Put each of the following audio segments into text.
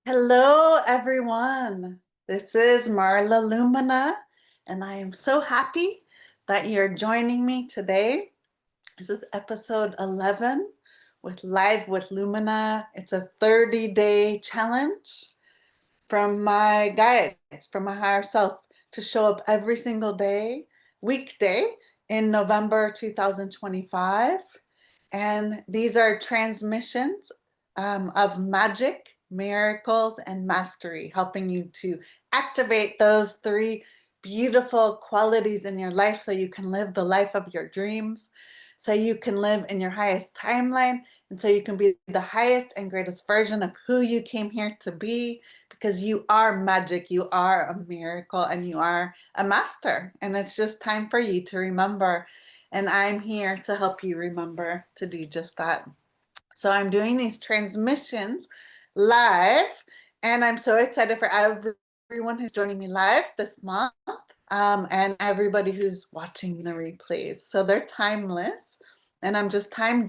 Hello, everyone. This is Marla Lumina, and I am so happy that you're joining me today. This is episode 11 with Live with Lumina. It's a 30-day challenge from my guides, from my higher self, to show up every single day, weekday in November 2025. And these are transmissions of magic, miracles, and mastery, helping you to activate those three beautiful qualities in your life so you can live the life of your dreams, so you can live in your highest timeline, and so you can be the highest and greatest version of who you came here to be, because you are magic, you are a miracle, and you are a master. And it's just time for you to remember. And I'm here to help you remember to do just that. So I'm doing these transmissions live, and I'm so excited for everyone who's joining me live this month, and everybody who's watching the replays. So they're timeless, and I'm just time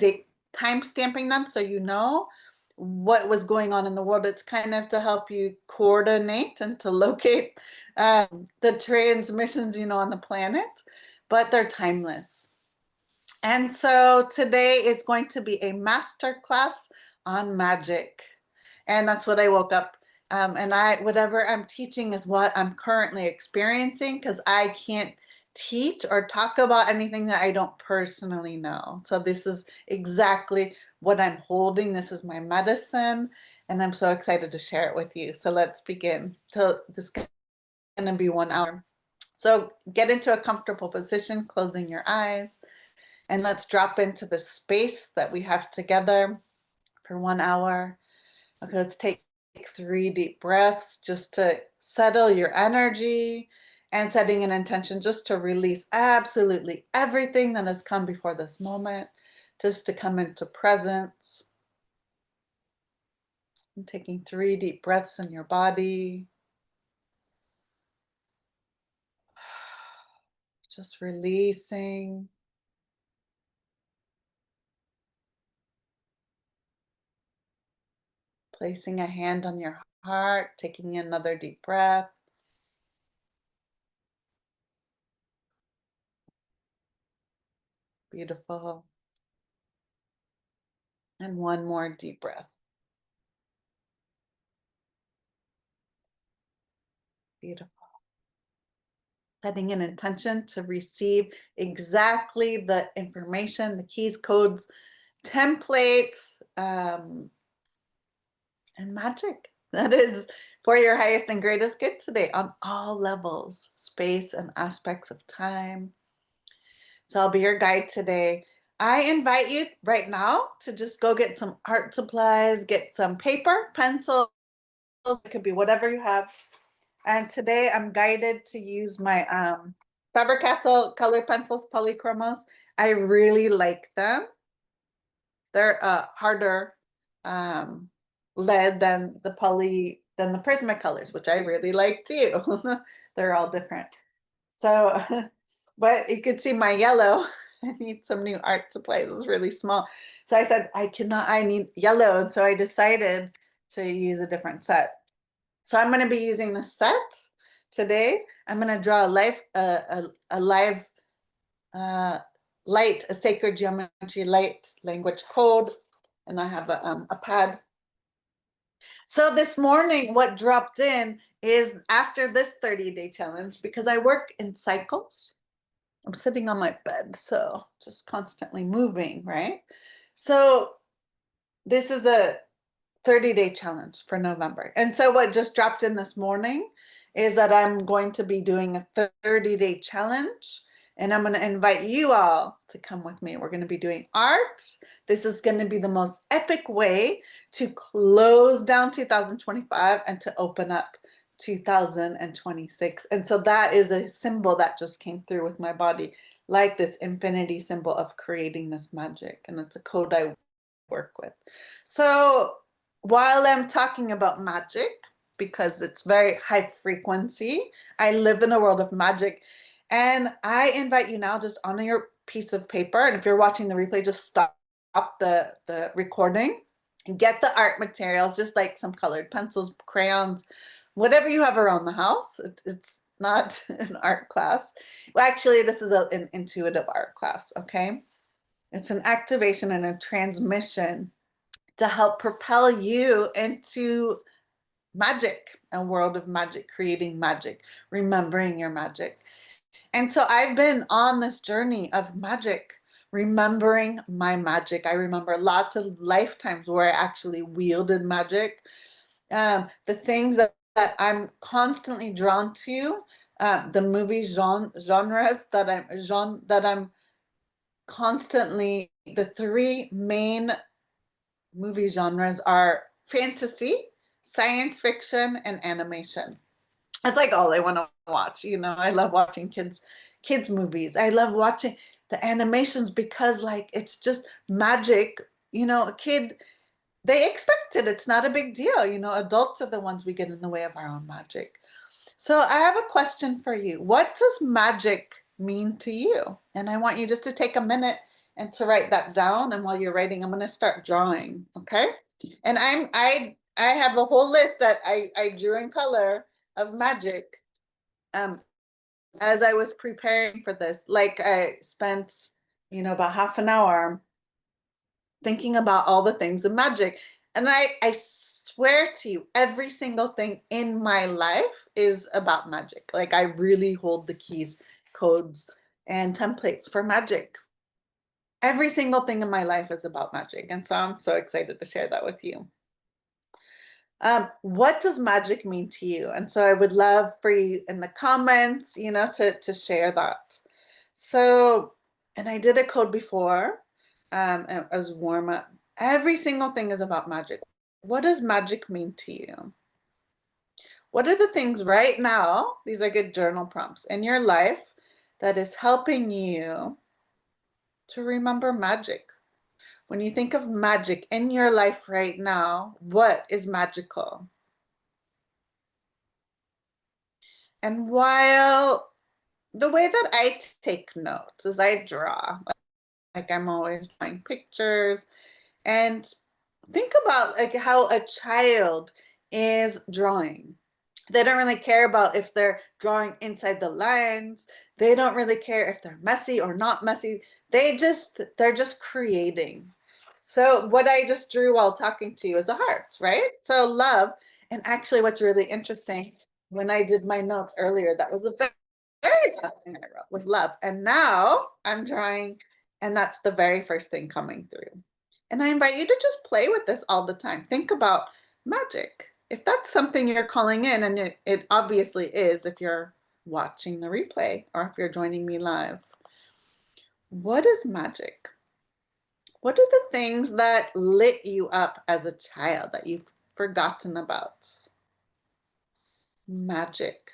stamping them so you know what was going on in the world. It's kind of to help you coordinate and to locate the transmissions, on the planet, but they're timeless. And so today is going to be a master class on magic. And that's what I woke up. And whatever I'm teaching is what I'm currently experiencing, because I can't teach or talk about anything that I don't personally know. So this is exactly what I'm holding. This is my medicine, and I'm so excited to share it with you. So let's begin. So this is going to be 1 hour. So get into a comfortable position, closing your eyes. And let's drop into the space that we have together for 1 hour. Okay, let's take 3 deep breaths just to settle your energy and setting an intention just to release absolutely everything that has come before this moment, just to come into presence. And taking 3 deep breaths in your body. Just releasing. Placing a hand on your heart, taking another deep breath. Beautiful. And one more deep breath. Beautiful. Setting an intention to receive exactly the information, the keys, codes, templates, and magic that is for your highest and greatest good today on all levels, space, and aspects of time. So I'll be your guide today. I invite you right now to just go get some art supplies, get some paper, pencils, it could be whatever you have. And today I'm guided to use my Faber-Castell color pencils, polychromos. I really like them. They're harder lead than the Prismacolors, which I really like too. They're all different. So, but you could see my yellow. I need some new art supplies. It's really small. So I said, I need yellow. And so I decided to use a different set. So I'm going to be using the set today. I'm going to draw a live light, a sacred geometry light language code, and I have a pad. So this morning, what dropped in is after this 30-day challenge, because I work in cycles. I'm sitting on my bed, so just constantly moving, right? So this is a 30-day challenge for November. And so what just dropped in this morning is that I'm going to be doing a 30-day challenge, and I'm going to invite you all to come with me. We're going to be doing art. This is going to be the most epic way to close down 2025 and to open up 2026. And so that is a symbol that just came through with my body, like this infinity symbol of creating this magic. And it's a code I work with. So while I'm talking about magic, because it's very high frequency, I live in a world of magic. And I invite you now, just on your piece of paper, and if you're watching the replay, just stop the recording Get the art materials, just like some colored pencils, crayons, whatever you have around the house. It's not an art class. Well, actually, this is an intuitive art class, okay? It's an activation and a transmission to help propel you into magic, a world of magic, creating magic, remembering your magic. And so I've been on this journey of magic, remembering my magic. I remember lots of lifetimes where I actually wielded magic. The things that I'm constantly drawn to, the movie genres that I'm constantly, the three main movie genres are fantasy, science fiction, and animation. It's like all I want to watch. I love watching kids movies. I love watching the animations because like it's just magic. A kid, they expect it. It's not a big deal. Adults are the ones we get in the way of our own magic. So I have a question for you. What does magic mean to you? And I want you just to take a minute and to write that down. And while you're writing, I'm going to start drawing. Okay. And I have a whole list that I drew in color of magic. As I was preparing for this, like I spent, about half an hour thinking about all the things of magic. And I swear to you, every single thing in my life is about magic. Like I really hold the keys, codes, and templates for magic. Every single thing in my life is about magic. And so I'm so excited to share that with you. What does magic mean to you? And so I would love for you in the comments, to share that. So, and I did a code before, it was warm up. Every single thing is about magic. What does magic mean to you? What are the things right now, these are good journal prompts, in your life that is helping you to remember magic? When you think of magic in your life right now, what is magical? And while the way that I take notes is I draw, like I'm always drawing pictures, and think about like how a child is drawing. They don't really care about if they're drawing inside the lines. They don't really care if they're messy or not messy. They're just creating. So what I just drew while talking to you is a heart, right? So love. And actually what's really interesting, when I did my notes earlier, that was the very last thing I wrote was love. And now I'm drawing, and that's the very first thing coming through. And I invite you to just play with this all the time. Think about magic. If that's something you're calling in, and it obviously is if you're watching the replay or if you're joining me live, what is magic? What are the things that lit you up as a child that you've forgotten about? Magic.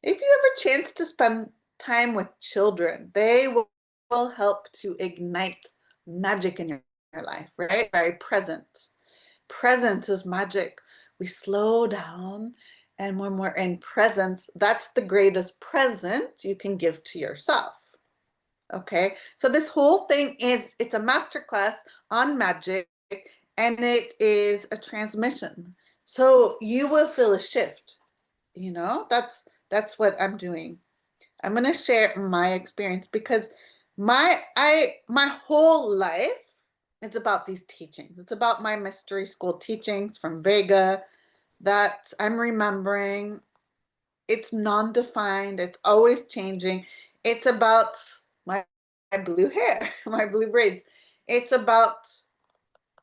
If you have a chance to spend time with children, they will help to ignite magic in your life, right? Very present. Presence is magic. We slow down, and when we're in presence, that's the greatest present you can give to yourself. Okay, so this whole thing it's a masterclass on magic, and it is a transmission. So you will feel a shift. That's what I'm doing. I'm going to share my experience because my whole life it's about these teachings. It's about my mystery school teachings from Vega that I'm remembering. It's non-defined. It's always changing. It's about my blue hair, my blue braids. It's about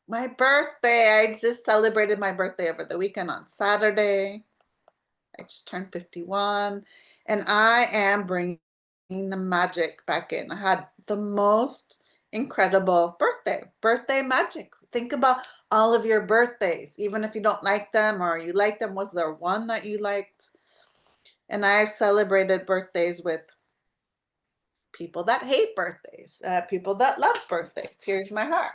my birthday. I just celebrated my birthday over the weekend on Saturday. I just turned 51, and I am bringing the magic back in. I had the most incredible birthday magic. Think about all of your birthdays, even if you don't like them or you like them. Was there one that you liked? And I've celebrated birthdays with people that hate birthdays, people that love birthdays. Here's my heart.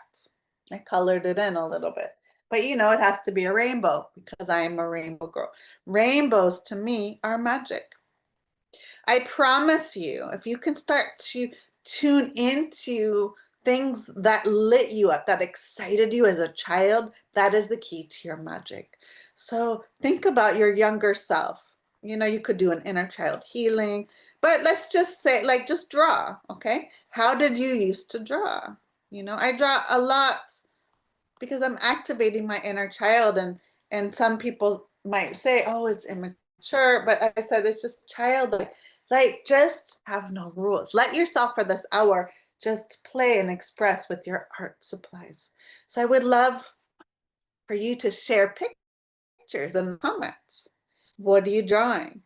I colored it in a little bit. But it has to be a rainbow because I am a rainbow girl. Rainbows to me are magic. I promise you, if you can start to tune into things that lit you up, that excited you as a child, that is the key to your magic. So think about your younger self. You know, you could do an inner child healing, but let's just say, like, just draw, okay? How did you used to draw? You know, I draw a lot because I'm activating my inner child, and some people might say, oh, it's immature, but I said it's just childlike. Like, just have no rules. Let yourself for this hour just play and express with your art supplies. So I would love for you to share pictures in the comments. What are you drawing?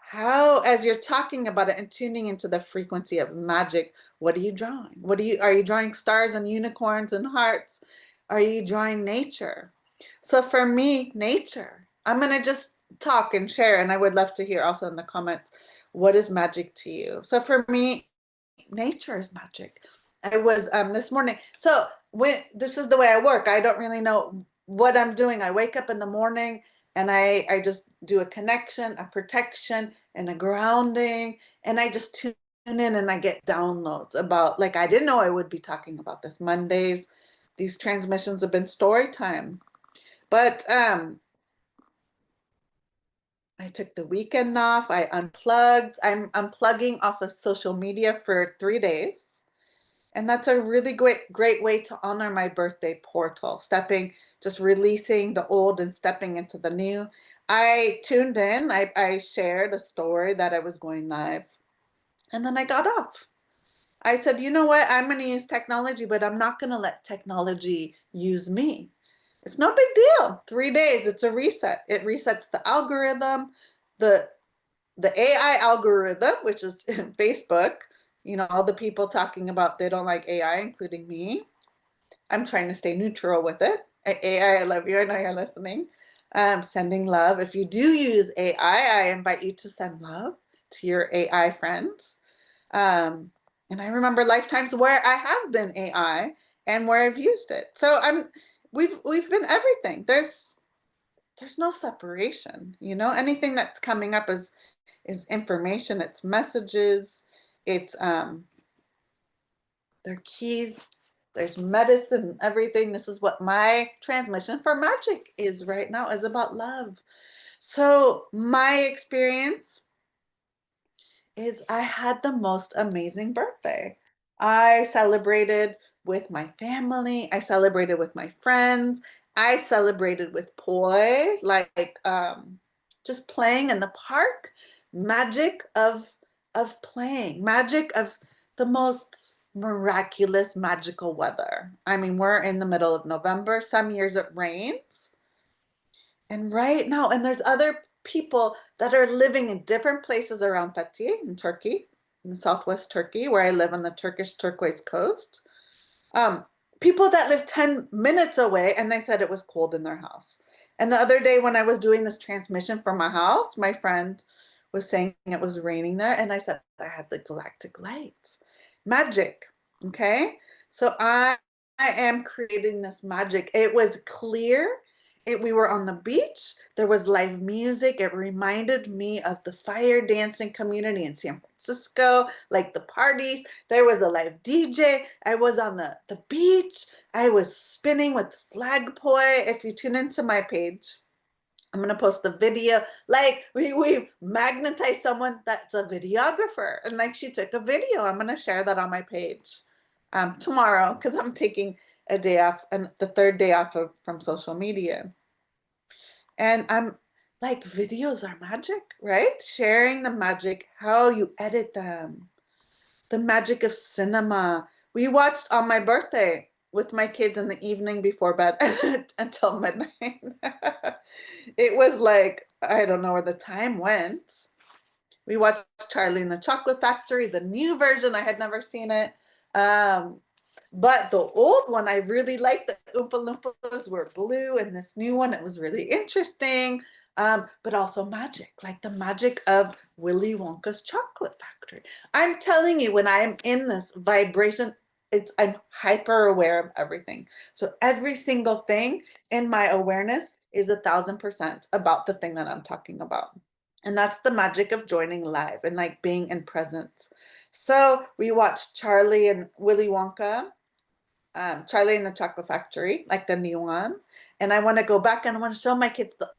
How, as you're talking about it and tuning into the frequency of magic, what are you drawing? Are you drawing stars and unicorns and hearts? Are you drawing nature? So for me, nature, I'm going to just talk and share, and I would love to hear also in the comments, what is magic to you? So for me, nature is magic. I was this morning. So when this is the way I work, I don't really know what I'm doing. I wake up in the morning and I just do a connection, a protection, and a grounding, and I just tune in and I get downloads about, like, I didn't know I would be talking about this. Mondays, these transmissions have been story time. But I took the weekend off. I unplugged. I'm unplugging off of social media for 3 days. And that's a really great way to honor my birthday portal, just releasing the old and stepping into the new. I tuned in, I shared a story that I was going live, and then I got off. I said, you know what? I'm going to use technology, but I'm not going to let technology use me. It's no big deal. 3 days, it's a reset. It resets the algorithm, the the AI algorithm, which is Facebook, you know, all the people talking about they don't like AI, including me. I'm trying to stay neutral with it. AI, I love you. I know you're listening. Sending love. If you do use AI, I invite you to send love to your AI friends. And I remember lifetimes where I have been AI and where I've used it. So we've been everything. There's no separation, you know. Anything that's coming up is information, it's messages, it's their keys, there's medicine, everything. This is what my transmission for magic is right now, is about love. So my experience is I had the most amazing birthday. I celebrated with my family, I celebrated with my friends, I celebrated with poi, like just playing in the park, magic of playing, magic of the most miraculous magical weather. I mean, we're in the middle of November, some years it rains. And right now, and there's other people that are living in different places around Fethiye in Turkey, in southwest Turkey, where I live on the Turkish turquoise coast. Um, People that live 10 minutes away, and they said it was cold in their house. And the other day when I was doing this transmission from my house, my friend was saying it was raining there, and I said I had the galactic lights. Magic, okay? So I am creating this magic. It was clear. We were on the beach. There was live music. It reminded me of the fire dancing community in San Francisco, like the parties. There was a live DJ. I was on the beach. I was spinning with flag poi. If you tune into my page, I'm going to post the video. Like, we magnetized someone that's a videographer, and like she took a video. I'm going to share that on my page tomorrow, because I'm taking a day off, and the third day off from social media. And I'm like, videos are magic, right? Sharing the magic, how you edit them, the magic of cinema. We watched on my birthday with my kids in the evening before bed until midnight. It was like, I don't know where the time went. We watched Charlie and the Chocolate Factory, the new version. I had never seen it. Um, but the old one, I really liked. The Oompa Loompas were blue, and this new one, it was really interesting. But also magic, like the magic of Willy Wonka's chocolate factory. I'm telling you, when I'm in this vibration, I'm hyper aware of everything. So every single thing in my awareness is 1,000% about the thing that I'm talking about. And that's the magic of joining live and like being in presence. So we watched Charlie and Willy Wonka Charlie and the Chocolate Factory, like the new one. And I want to go back and I want to show my kids the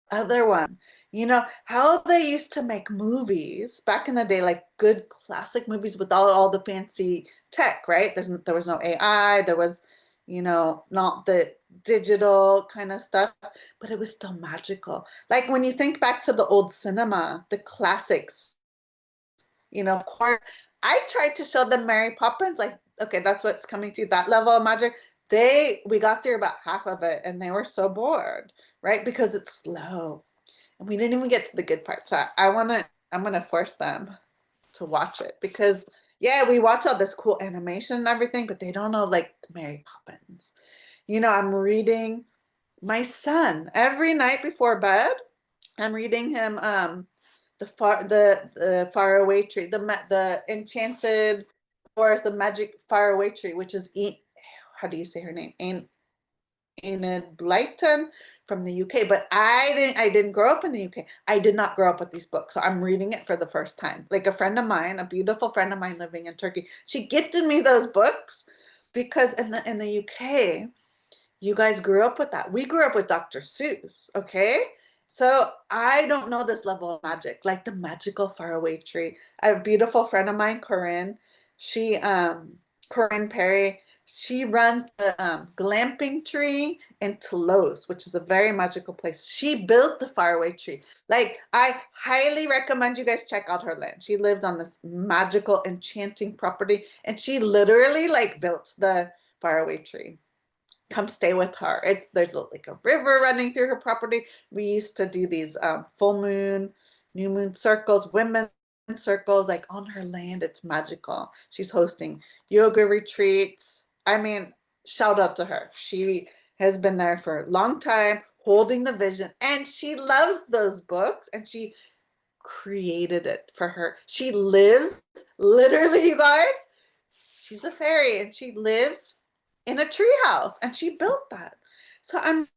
other one. You know, how they used to make movies back in the day, like good classic movies with all the fancy tech, right? There was no AI, there was, you know, not the digital kind of stuff, but it was still magical. Like when you think back to the old cinema, the classics, you know, of course, I tried to show them Mary Poppins, like, okay, that's what's coming to that level of magic. We got through about half of it and they were so bored, right? Because it's slow and we didn't even get to the good part. So I'm gonna force them to watch it because yeah, we watch all this cool animation and everything, but they don't know like the Mary Poppins. You know, I'm reading my son every night before bed. I'm reading him the faraway tree, the enchanted forest, the magic faraway tree, which is how do you say her name? Enid Blyton from the UK. But I didn't grow up in the UK. I did not grow up with these books. So I'm reading it for the first time. Like a friend of mine, a beautiful friend of mine living in Turkey, she gifted me those books because in the UK, you guys grew up with that. We grew up with Dr. Seuss, okay? So I don't know this level of magic, like the magical faraway tree. I have a beautiful friend of mine, Corinne. Corinne Perry, she runs the glamping tree in Toulouse, which is a very magical place. She built the faraway tree. Like, I highly recommend you guys check out her land. She lived on this magical, enchanting property, and she literally like built the faraway tree. Come stay with her. There's like a river running through her property. We used to do these full moon, new moon circles, women circles, like on her land. It's magical. She's hosting yoga retreats. I mean, shout out to her. She has been there for a long time, holding the vision, and she loves those books, and she created it for her. She lives literally, you guys. She's a fairy, and she lives in a treehouse, and she built that. So I'm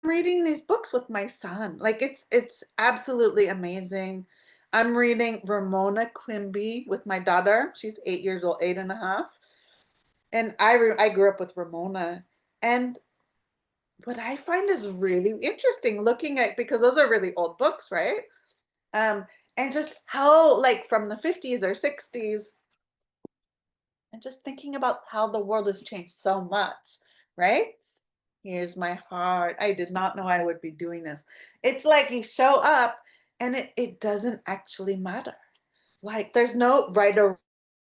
reading these books with my son. Like it's absolutely amazing. I'm reading Ramona Quimby with my daughter. She's 8 years old, 8.5. And I grew up with Ramona. And what I find is really interesting looking at, because those are really old books, right? Um, and just how like from the 50s or 60s, and just thinking about how the world has changed so much, right? Here's my heart. I did not know I would be doing this. It's like you show up and it doesn't actually matter. Like there's no right or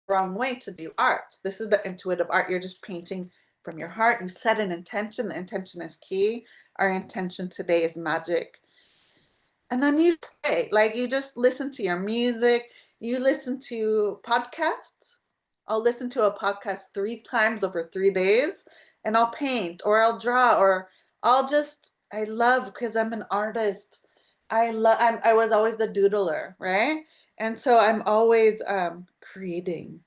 wrong way to do art. This is the intuitive art. You're just painting from your heart. You set an intention. The intention is key. Our intention today is magic. And then you play, like you just listen to your music, you listen to podcasts. I'll listen to a podcast 3 times over 3 days, and I'll paint or I'll draw or I love, because I'm an artist. I was always the doodler, right? And so I'm always creating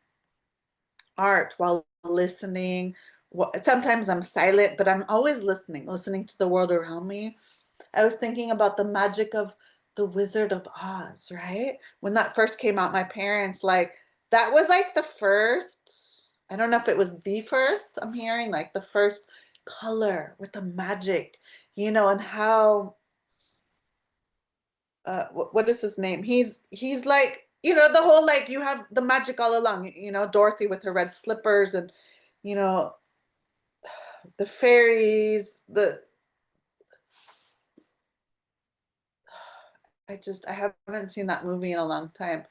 art while listening. Sometimes I'm silent, but I'm always listening to the world around me. I was thinking about the magic of the Wizard of Oz, right? When that first came out, my parents, like, that was like the first, I don't know if it was the first, I'm hearing like the first color with the magic, you know, and how, what is his name? He's like, you know, the whole, like, you have the magic all along, you know, Dorothy with her red slippers and, you know, the fairies, I haven't seen that movie in a long time.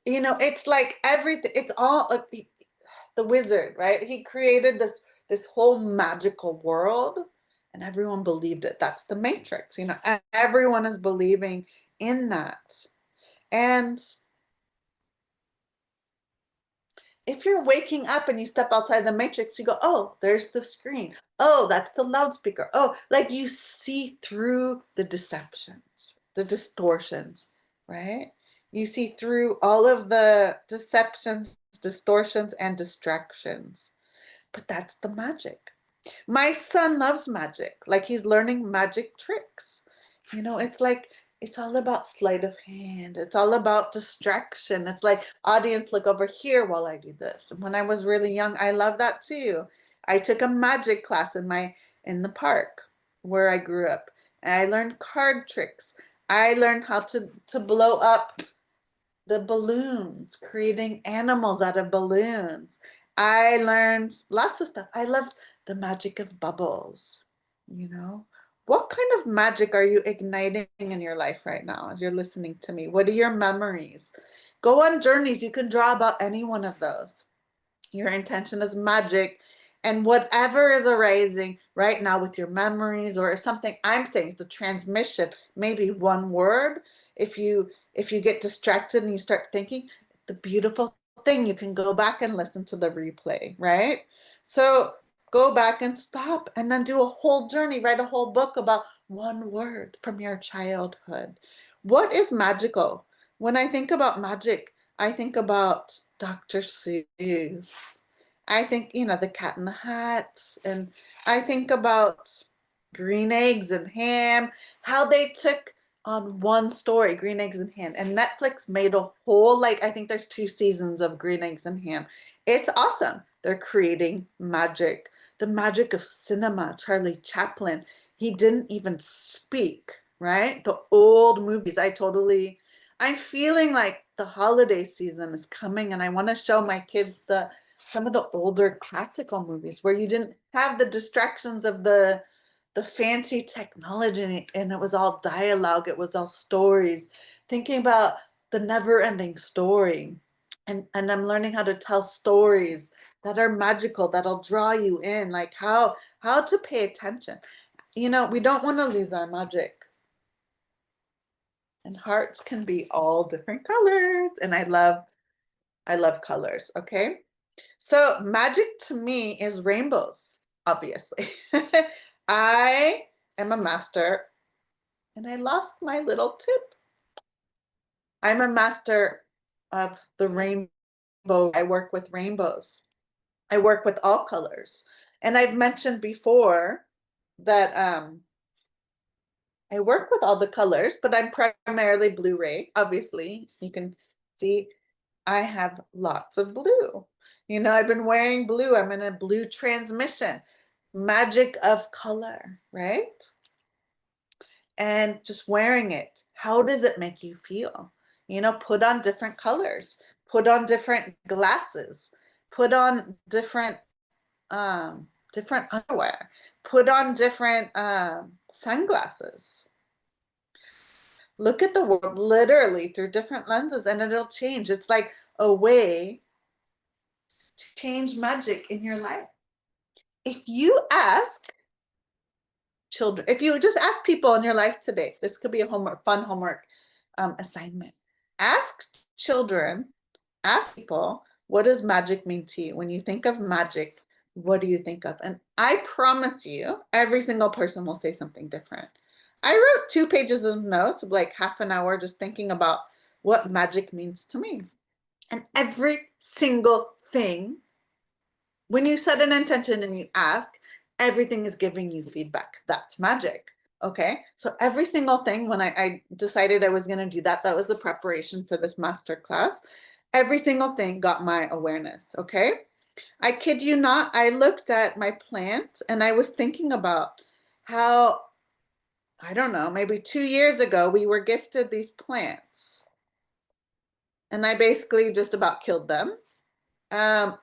You know, it's like everything, it's all like the wizard, right? He created this whole magical world and everyone believed it. That's the Matrix, you know, everyone is believing in that. And if you're waking up and you step outside the Matrix, you go, oh, there's the screen. Oh, that's the loudspeaker. Oh, like you see through the deceptions, the distortions, right? You see through all of the deceptions, distortions, and distractions. But that's the magic. My son loves magic. Like he's learning magic tricks. You know, it's like It's all about sleight of hand. It's all about distraction. It's like, audience, look over here while I do this. And when I was really young, I love that too. I took a magic class in the park where I grew up. And I learned card tricks. I learned how to blow up the balloons, creating animals out of balloons. I learned lots of stuff. I love the magic of bubbles, you know. What kind of magic are you igniting in your life right now as you're listening to me? What are your memories? Go on journeys. You can draw about any one of those. Your intention is magic. And whatever is arising right now with your memories, or if something I'm saying is the transmission, maybe one word, if you get distracted and you start thinking, the beautiful thing, you can go back and listen to the replay, right? So go back and stop and then do a whole journey, write a whole book about one word from your childhood. What is magical? When I think about magic, I think about Dr. Seuss. I think, the Cat in the Hat. And I think about Green Eggs and Ham, how they took on one story, Green Eggs and Ham. And Netflix made a whole, like, I think there's 2 seasons of Green Eggs and Ham. It's awesome. They're creating magic. The magic of cinema, Charlie Chaplin. He didn't even speak, right? The old movies, I'm feeling like the holiday season is coming and I want to show my kids some of the older classical movies where you didn't have the distractions of the fancy technology and it was all dialogue, it was all stories. Thinking about the never-ending story. And I'm learning how to tell stories that are magical, that'll draw you in, like how to pay attention. We don't want to lose our magic. And hearts can be all different colors. And I love colors, okay? So magic to me is rainbows, obviously. I am a master and I lost my little tip. I'm a master of the rainbow. I work with rainbows. I work with all colors. And I've mentioned before that I work with all the colors, but I'm primarily Blu-ray. Obviously, you can see I have lots of blue. I've been wearing blue. I'm in a blue transmission. Magic of color, right? And just wearing it, how does it make you feel? Put on different colors, put on different glasses, put on different underwear, put on different sunglasses. Look at the world literally through different lenses and it'll change. It's like a way to change magic in your life. If you ask children, if you just ask people in your life today, this could be a fun homework assignment. Ask children, ask people, what does magic mean to you? When you think of magic, what do you think of? And I promise you, every single person will say something different. I wrote 2 pages of notes, like half an hour, just thinking about what magic means to me. And every single thing, when you set an intention and you ask, everything is giving you feedback. That's magic. Okay. So every single thing, when I decided I was going to do that, that was the preparation for this master class. Every single thing got my awareness. Okay. I kid you not, I looked at my plant and I was thinking about how, I don't know, maybe 2 years ago, we were gifted these plants. And I basically just about killed them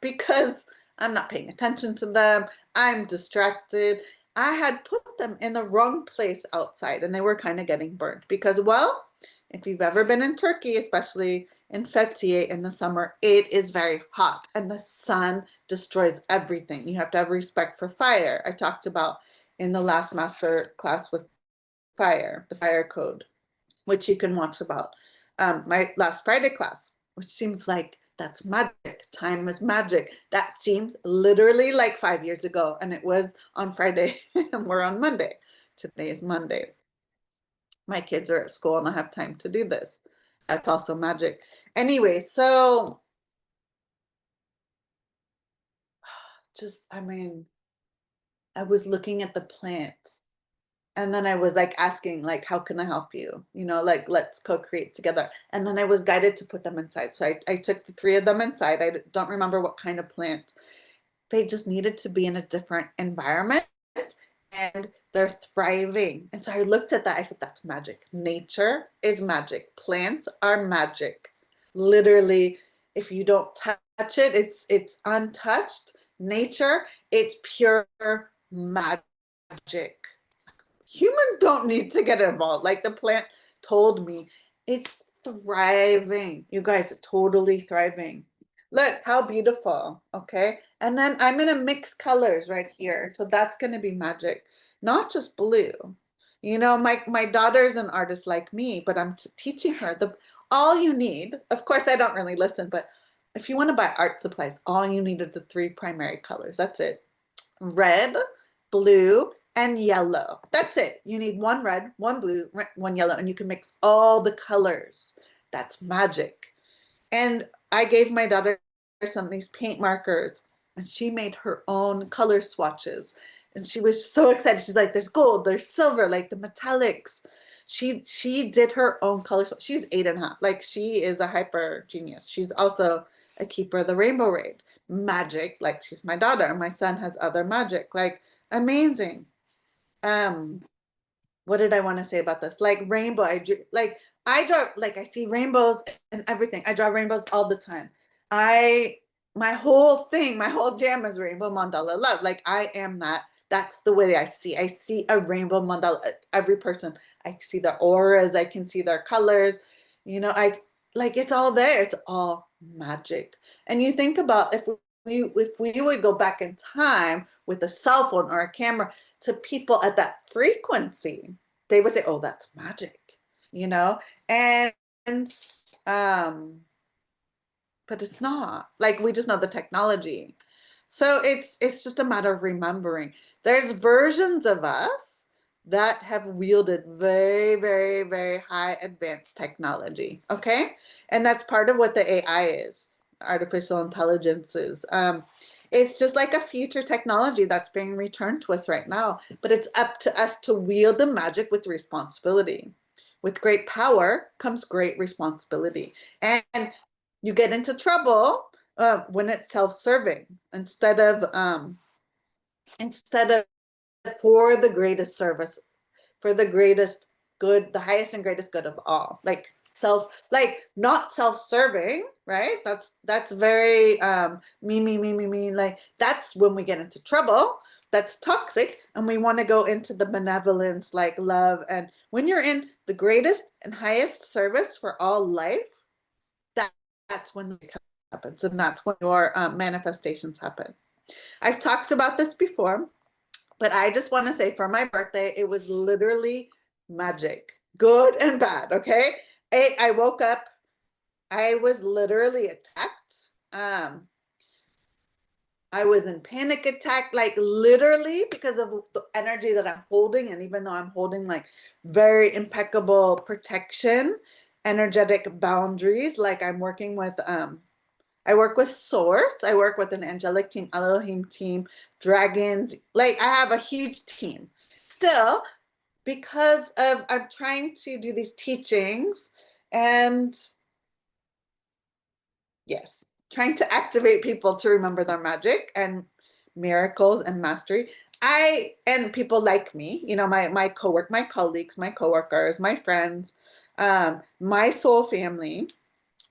because I'm not paying attention to them. I'm distracted. I had put them in the wrong place outside and they were kind of getting burnt because, well, if you've ever been in Turkey, especially in Fethiye in the summer, it is very hot and the sun destroys everything. You have to have respect for fire. I talked about in the last master class with fire, the fire code, which you can watch about my last Friday class, which seems like that's magic. Time is magic. That seems literally like 5 years ago, and it was on Friday, and we're on Monday. Today is Monday. My kids are at school, and I have time to do this. That's also magic. Anyway, so I was looking at the plant, And then I was like asking, like, how can I help you? You know, like, let's co-create together. And then I was guided to put them inside. So I took the three of them inside. I don't remember what kind of plant. They just needed to be in a different environment and they're thriving. And so I looked at that. I said, that's magic. Nature is magic. Plants are magic. Literally, if you don't touch it, it's untouched. Nature, it's pure magic. Humans don't need to get involved. Like the plant told me, it's thriving. You guys, it's totally thriving. Look how beautiful. Okay. And then I'm going to mix colors right here. So that's going to be magic, not just blue. You know, my daughter's an artist like me, but I'm teaching her all you need. Of course, I don't really listen, but if you want to buy art supplies, all you need are the three primary colors. That's it. Red, blue, and yellow. That's it. You need one red, one blue, one yellow, and you can mix all the colors. That's magic. And I gave my daughter some of these paint markers, and she made her own color swatches. And she was so excited. She's like, there's gold, there's silver, like the metallics. She did her own color swatch. She's 8.5. Like she is a hyper genius. She's also a keeper of the rainbow raid. Magic, like she's my daughter. And my son has other magic. Like amazing. Um, what did I want to say about this? Like rainbow, I draw, like I see rainbows and everything. I draw rainbows all the time. My whole thing, my whole jam is rainbow mandala love. Like I am that. That's the way I see. I see a rainbow mandala. Every person, I see their auras. I can see their colors. You know, I like it's all there. It's all magic. And you think about if we would go back in time with a cell phone or a camera to people at that frequency, they would say, oh, that's magic, you know? And um, but it's not. Like we just know the technology. So it's just a matter of remembering. There's versions of us that have wielded very, very, very high advanced technology. Okay. And that's part of what the AI is, artificial intelligence is. It's just like a future technology that's being returned to us right now. But it's up to us to wield the magic with responsibility. With great power comes great responsibility. And you get into trouble when it's self-serving instead of for the greatest service, for the greatest good, the highest and greatest good of all. Like not self-serving, right? That's very me. Like that's when we get into trouble. That's toxic, and we want to go into the benevolence, like love. And when you're in the greatest and highest service for all life, that's when it happens, and that's when your manifestations happen. I've talked about this before, but I just want to say for my birthday, it was literally magic, good and bad. Okay. I woke up, I was literally attacked. I was in panic attack, like literally because of the energy that I'm holding. And even though I'm holding like very impeccable protection, energetic boundaries, like I'm working with, I work with Source. I work with an angelic team, Elohim team, dragons. Like I have a huge team. Still, because of I'm trying to do these teachings and yes, trying to activate people to remember their magic and miracles and mastery. And people like me, you know, my colleagues, my coworkers, my friends, my soul family,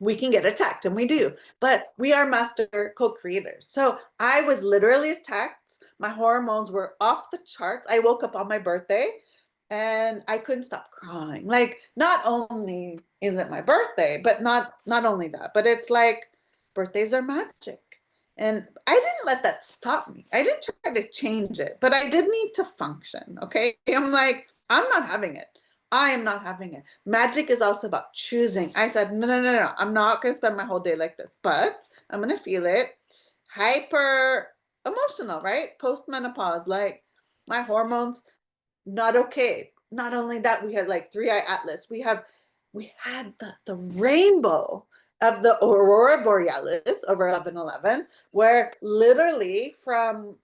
we can get attacked, and we do, but we are master co-creators. So I was literally attacked. My hormones were off the charts. I woke up on my birthday and I couldn't stop crying. Like not only is it my birthday, but not only that, but it's like birthdays are magic. And I didn't let that stop me. I didn't try to change it, but I did need to function. Okay. I'm like, I'm not having it. I am not having it. Magic is also about choosing. I said, no. I'm not going to spend my whole day like this, but I'm going to feel it. Hyper emotional, right? Post-menopause, like my hormones, not okay. Not only that, we had like three-eye atlas. We had the rainbow of the aurora borealis over 11/11, where literally from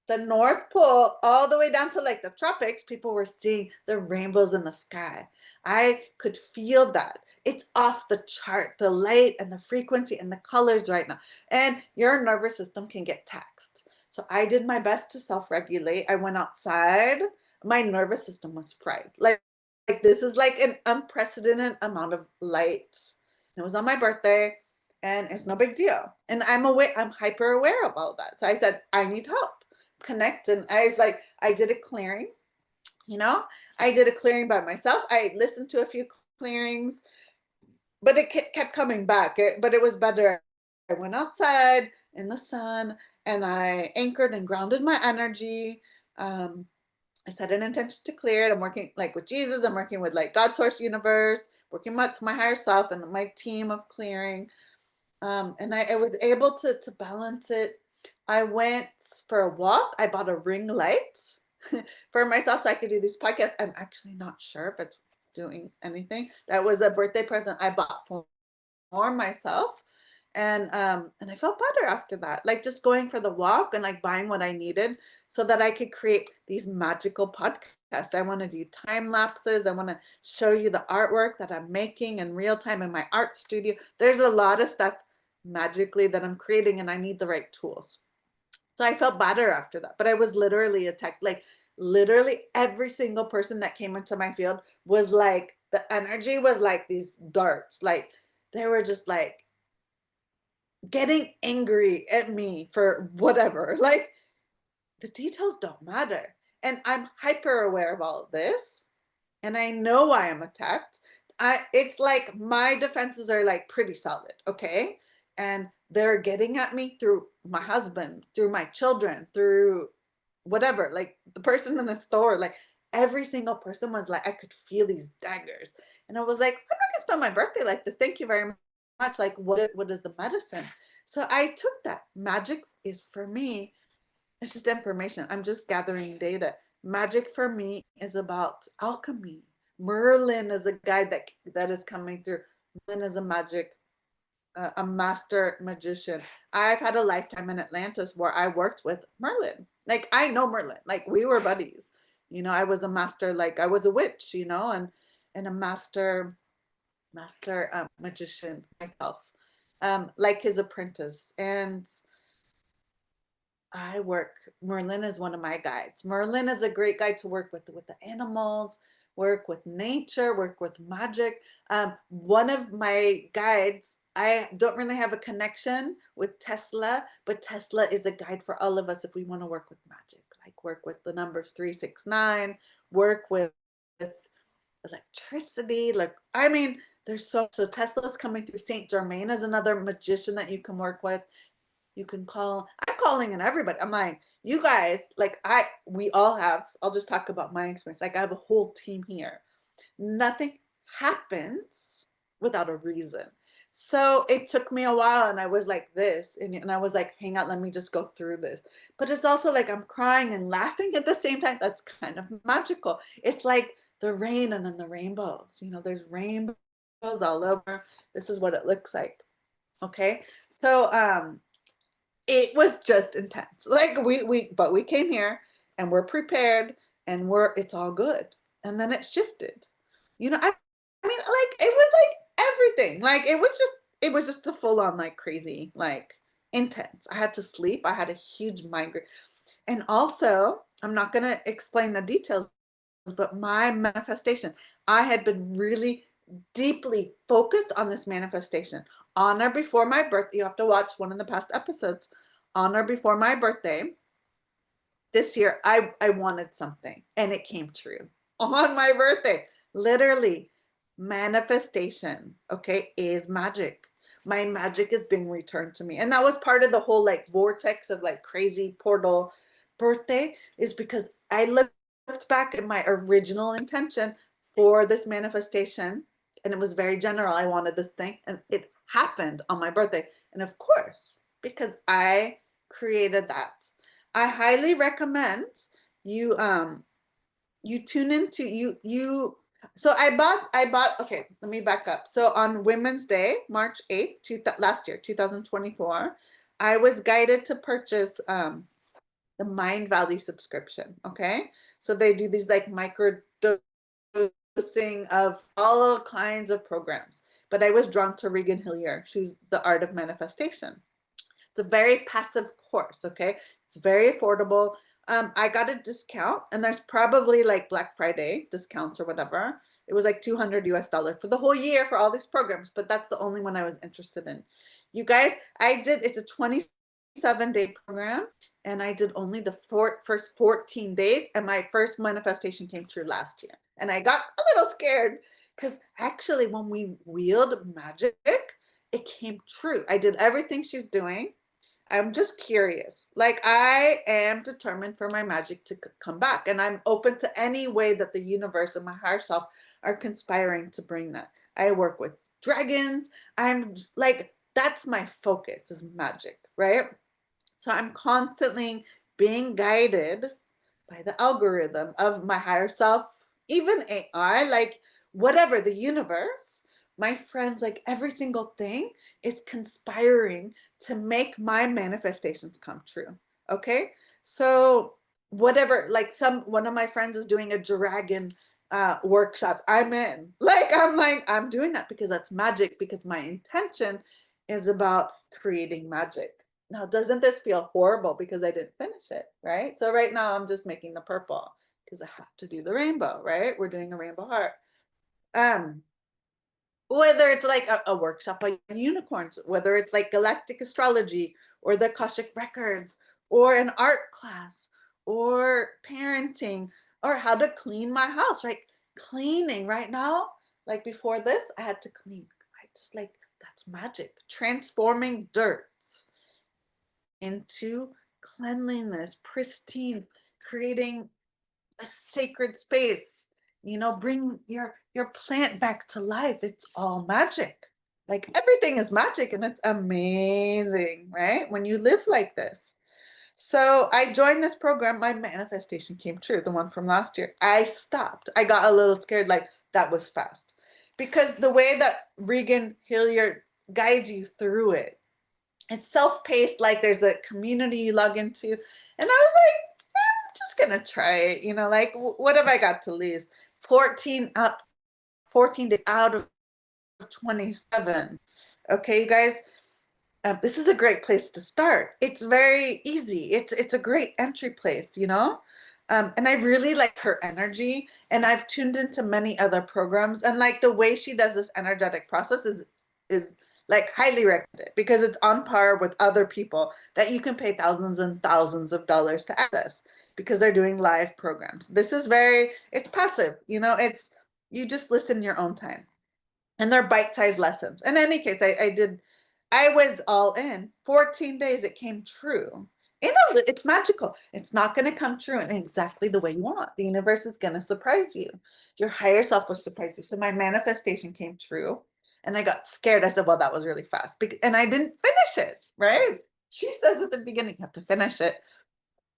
the North Pole all the way down to like the tropics, people were seeing the rainbows in the sky. I could feel that. It's off the chart, the light and the frequency and the colors right now. And your nervous system can get taxed. So I did my best to self-regulate. I went outside. My nervous system was fried. Like this is like an unprecedented amount of light. It was on my birthday and it's no big deal. And I'm aware, I'm hyper aware about that. So I said, I need help. Connect. And I was like, I did a clearing, I did a clearing by myself. I listened to a few clearings, but it kept coming back. But it was better. I went outside in the sun and I anchored and grounded my energy. I set an intention to clear it. I'm working like with Jesus. I'm working with like God, source, universe, working with my higher self and my team of clearing. And I was able to balance it. I went for a walk. I bought a ring light for myself so I could do these podcasts. I'm actually not sure if it's doing anything. That was a birthday present I bought for myself. And I felt better after that, like just going for the walk and like buying what I needed so that I could create these magical podcasts. I want to do time lapses. I want to show you the artwork that I'm making in real time in my art studio. There's a lot of stuff magically that I'm creating and I need the right tools. So I felt better after that, but I was literally attacked. Like literally every single person that came into my field was like, the energy was like these darts. Like they were just like getting angry at me for whatever. Like the details don't matter. And I'm hyper aware of all of this. And I know why I'm attacked. It's like my defenses are like pretty solid, okay? And they're getting at me through my husband, through my children, through whatever, like the person in the store, like every single person was like, I could feel these daggers. And I was like, I'm not gonna spend my birthday like this. Thank you very much. Like, what is the medicine? So I took that. Magic is for me, it's just information. I'm just gathering data. Magic for me is about alchemy. Merlin is a guide that is coming through. Merlin is a magic, a master magician. I've had a lifetime in Atlantis where I worked with Merlin. Like I know Merlin. Like we were buddies. I was a master. Like I was a witch. And a master magician myself, like his apprentice. And Merlin is one of my guides. Merlin is a great guide to work with the animals, work with nature, work with magic. One of my guides, I don't really have a connection with Tesla, but Tesla is a guide for all of us if we want to work with magic, like work with the numbers 369, work with electricity. Like, I mean, there's so Tesla's coming through. Saint Germain is another magician that you can work with. You can call. I'm calling in everybody. I'm like, you guys, like we all have, I'll just talk about my experience. Like I have a whole team here. Nothing happens without a reason. So it took me a while and I was like this, and I was like, hang on, let me just go through this. But it's also like I'm crying and laughing at the same time. That's kind of magical. It's like the rain and then the rainbows. There's rainbows all over. This is what it looks like. Okay. So it was just intense. Like but we came here and we're prepared and it's all good. And then it shifted. I mean, like it was like everything. Like it was just a full on like crazy, like intense. I had to sleep. I had a huge migraine. And also, I'm not gonna explain the details, but my manifestation, I had been really deeply focused on this manifestation on or before my birthday. You have to watch one of the past episodes. On or before my birthday this year, I wanted something and it came true on my birthday. Literally, manifestation, okay, is magic. My magic is being returned to me. And that was part of the whole like vortex of like crazy portal birthday, is because I looked back at my original intention for this manifestation and it was very general. I wanted this thing and it happened on my birthday. And of course, because I created that, I highly recommend you you tune into you so I bought okay, let me back up. So on Women's Day, March 8th, last year, 2024, I was guided to purchase the Mind Valley subscription. Okay. So they do these like micro dosing of all kinds of programs. But I was drawn to Regan Hillier. She's The Art of Manifestation. It's a very passive course, okay? It's very affordable. I got a discount, and there's probably like Black Friday discounts or whatever. It was like 200 US dollars for the whole year for all these programs, but that's the only one I was interested in. You guys, it's a 27-day program, and I did only the first 14 days, and my first manifestation came true last year. And I got a little scared because actually when we wield magic, it came true. I did everything she's doing. I'm just curious. Like, I am determined for my magic to come back, and I'm open to any way that the universe and my higher self are conspiring to bring that. I work with dragons. I'm like, that's my focus, is magic, right? So I'm constantly being guided by the algorithm of my higher self, even AI, like whatever, the universe. My friends, like every single thing is conspiring to make my manifestations come true. Okay. So whatever, like one of my friends is doing a dragon workshop. I'm in. I'm doing that because that's magic, because my intention is about creating magic. Now, doesn't this feel horrible because I didn't finish it, right? So right now I'm just making the purple because I have to do the rainbow, right? We're doing a rainbow heart. Um, whether it's like a workshop on unicorns, whether it's like galactic astrology or the Akashic records or an art class or parenting or how to clean my house, right? Cleaning right now, like before this, I had to clean. I just like, that's magic. Transforming dirt into cleanliness, pristine, creating a sacred space. Bring your plant back to life. It's all magic. Like everything is magic, and it's amazing, right? When you live like this. So I joined this program. My manifestation came true, the one from last year. I stopped. I got a little scared, like that was fast. Because the way that Regan Hillier guides you through it, it's self-paced, like there's a community you log into. And I was like, I'm just gonna try it, like what have I got to lose? 14 days out of 27. Okay, you guys, this is a great place to start. It's very easy. It's a great entry place, and I really like her energy, and I've tuned into many other programs, and like the way she does this energetic process is like highly recommended because it's on par with other people that you can pay thousands and thousands of dollars to access because they're doing live programs. This is it's passive, it's you just listen your own time, and they're bite-sized lessons. In any case, I was all in. 14 days, it came true. It's magical. It's not going to come true in exactly the way you want. The universe is going to surprise you. Your higher self will surprise you. So my manifestation came true, and I got scared. I said, well, that was really fast. And I didn't finish it, right? She says at the beginning, you have to finish it.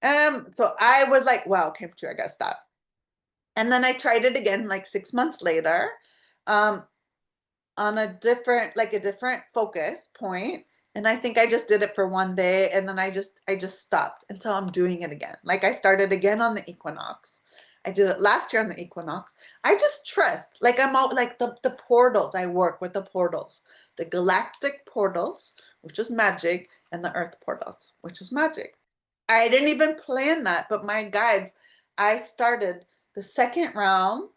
So I was like, wow, it came true. I got to stop. And then I tried it again like 6 months later. On a different focus point, and I think I just did it for one day, and then I just stopped until I'm doing it again. Like I started again on the equinox. I did it last year on the equinox. I just trust, like I'm out, like the portals. I work with the portals, the galactic portals, which is magic, and the earth portals, which is magic. I didn't even plan that, but my guides, I started the second round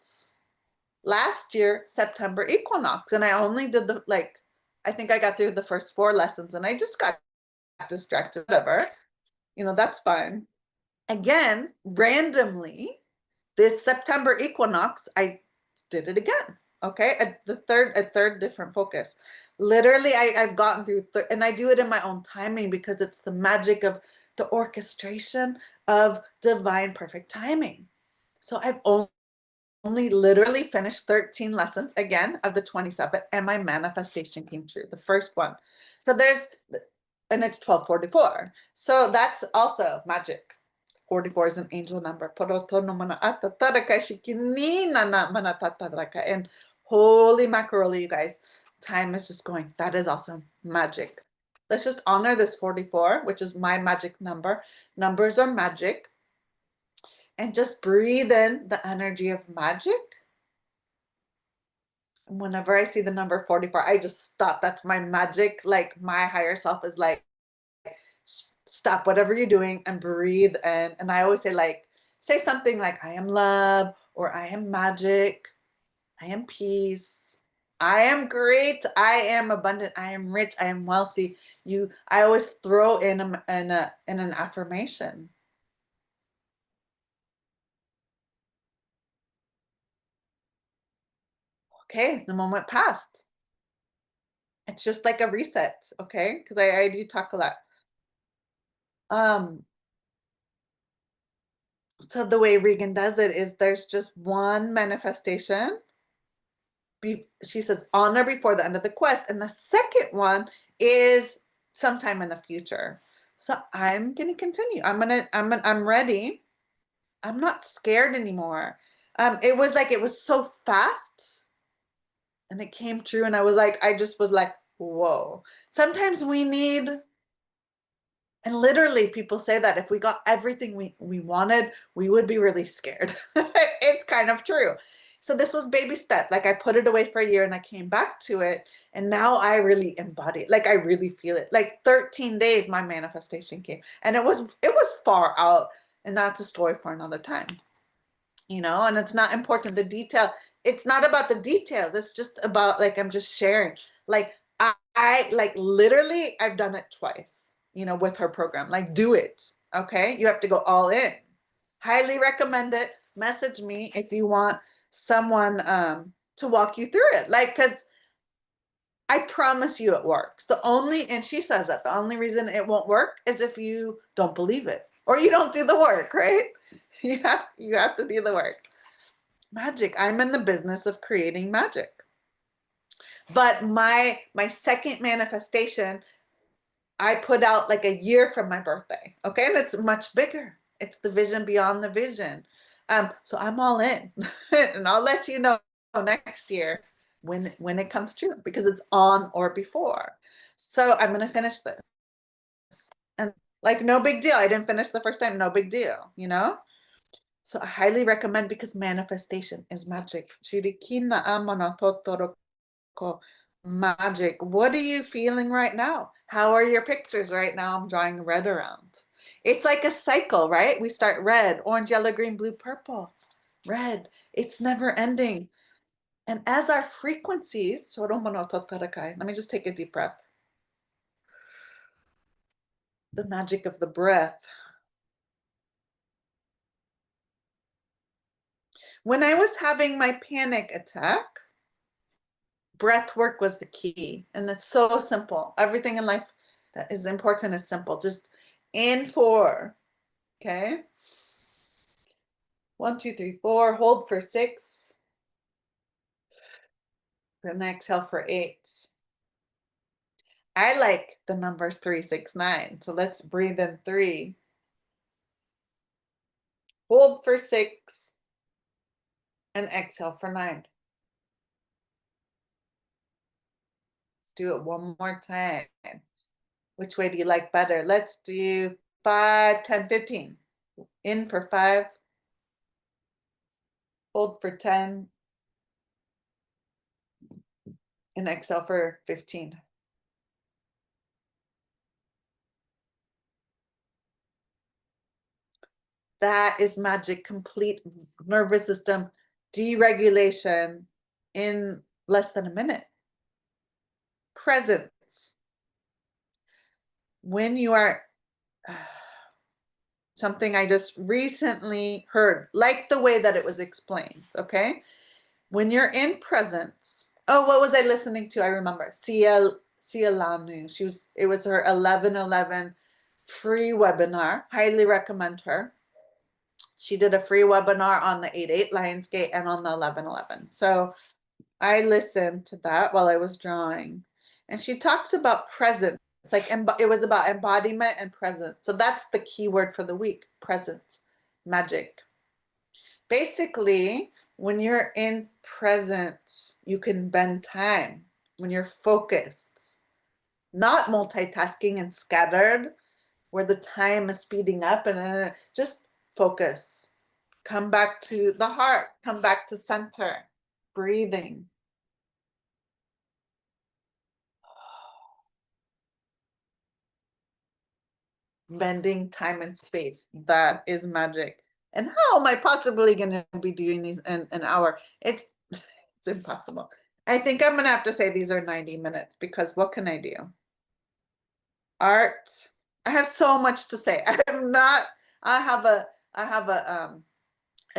last year, September equinox, and I only did I think I got through the first 4 lessons, and I just got distracted, whatever, that's fine. Again, randomly, this September equinox, I did it again. Okay, a third different focus. Literally, I've gotten through, and I do it in my own timing because it's the magic of the orchestration of divine perfect timing. So I've only literally finished 13 lessons again of the 27, and my manifestation came true, the first one. So and it's 1244. So that's also magic. 44 is an angel number. And holy mackerel, you guys, time is just going. That is also magic. let's just honor this 44, which is my magic number. Numbers are magic. And just breathe in the energy of magic. And whenever I see the number 44, I just stop. That's my magic. Like my higher self is like, stop whatever you're doing and breathe in. And I always say like, say something like, I am love, or I am magic, I am peace, I am great, I am abundant, I am rich, I am wealthy. I always throw in an affirmation. Okay, the moment passed. It's just like a reset, okay? Because I do talk a lot. Um, so the way Regan does it is there's just one manifestation. She says honor before the end of the quest, and the second one is sometime in the future. So I'm gonna continue. I'm ready. I'm not scared anymore. It was like it was so fast and it came true, and I just was like, whoa. Sometimes we need, and literally people say that if we got everything we wanted, we would be really scared. It's kind of true. So this was baby step. Like I put it away for a year and I came back to it, and now I really embody it. Like I really feel it. Like 13 days my manifestation came, and it was far out, and that's a story for another time. And it's not important, the detail. It's not about the details. It's just about, like, I'm just sharing. Like I like literally I've done it twice, with her program. Like, do it. Okay. You have to go all in. Highly recommend it. Message me if you want someone to walk you through it. Like, because I promise you it works. And she says that the only reason it won't work is if you don't believe it or you don't do the work, right? You have to do the work. Magic. I'm in the business of creating magic. But my second manifestation, I put out like a year from my birthday. Okay. And it's much bigger. It's the vision beyond the vision. So I'm all in. And I'll let you know next year when it comes true, because it's on or before. So I'm gonna finish this. And like, no big deal. I didn't finish the first time, no big deal. So I highly recommend, because manifestation is magic. Shirikina amana totoroko. Magic. What are you feeling right now? How are your pictures right now? I'm drawing red around. It's like a cycle, right? We start red, orange, yellow, green, blue, purple, red. It's never ending. And as our frequencies, let me just take a deep breath. The magic of the breath. When I was having my panic attack, breath work was the key. And it's so simple. Everything in life that is important is simple. Just in 4. Okay. 1, 2, 3, 4. Hold for 6. Then exhale for 8. I like the number 3, 6, 9. So let's breathe in 3. Hold for 6. And exhale for 9. Let's do it one more time. Which way do you like better? Let's do 5, 10, 15. In for 5. Hold for 10. And exhale for 15. That is magic. Complete nervous system deregulation in less than a minute. Presence. When you are, something I just recently heard, like the way that it was explained, okay? When you're in presence, oh, what was I listening to? I remember Sia Lanu. It was her 11/11 free webinar. Highly recommend her. She did a free webinar on the 8/8 Lionsgate and on the 11/11. So I listened to that while I was drawing. And she talks about presence. It's like it was about embodiment and presence. So that's the key word for the week: presence, magic. Basically, when you're in present, you can bend time when you're focused. not multitasking and scattered, where the time is speeding up, and just focus. Come back to the heart, come back to center, breathing. Bending time and space. That is magic. And how am I possibly going to be doing these in an hour? It's impossible. I think I'm going to have to say these are 90 minutes because what can I do? Art. I have so much to say. I have not, I have a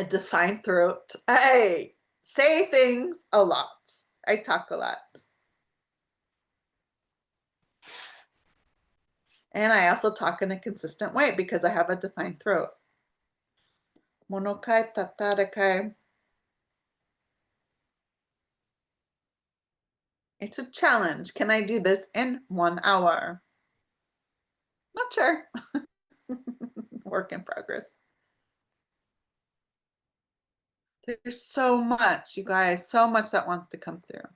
defined throat. I say things a lot. I talk a lot. And I also talk in a consistent way because I have a defined throat. Monokai tatarakai. It's a challenge. Can I do this in 1 hour? Not sure. Work in progress. There's so much, you guys, so much that wants to come through.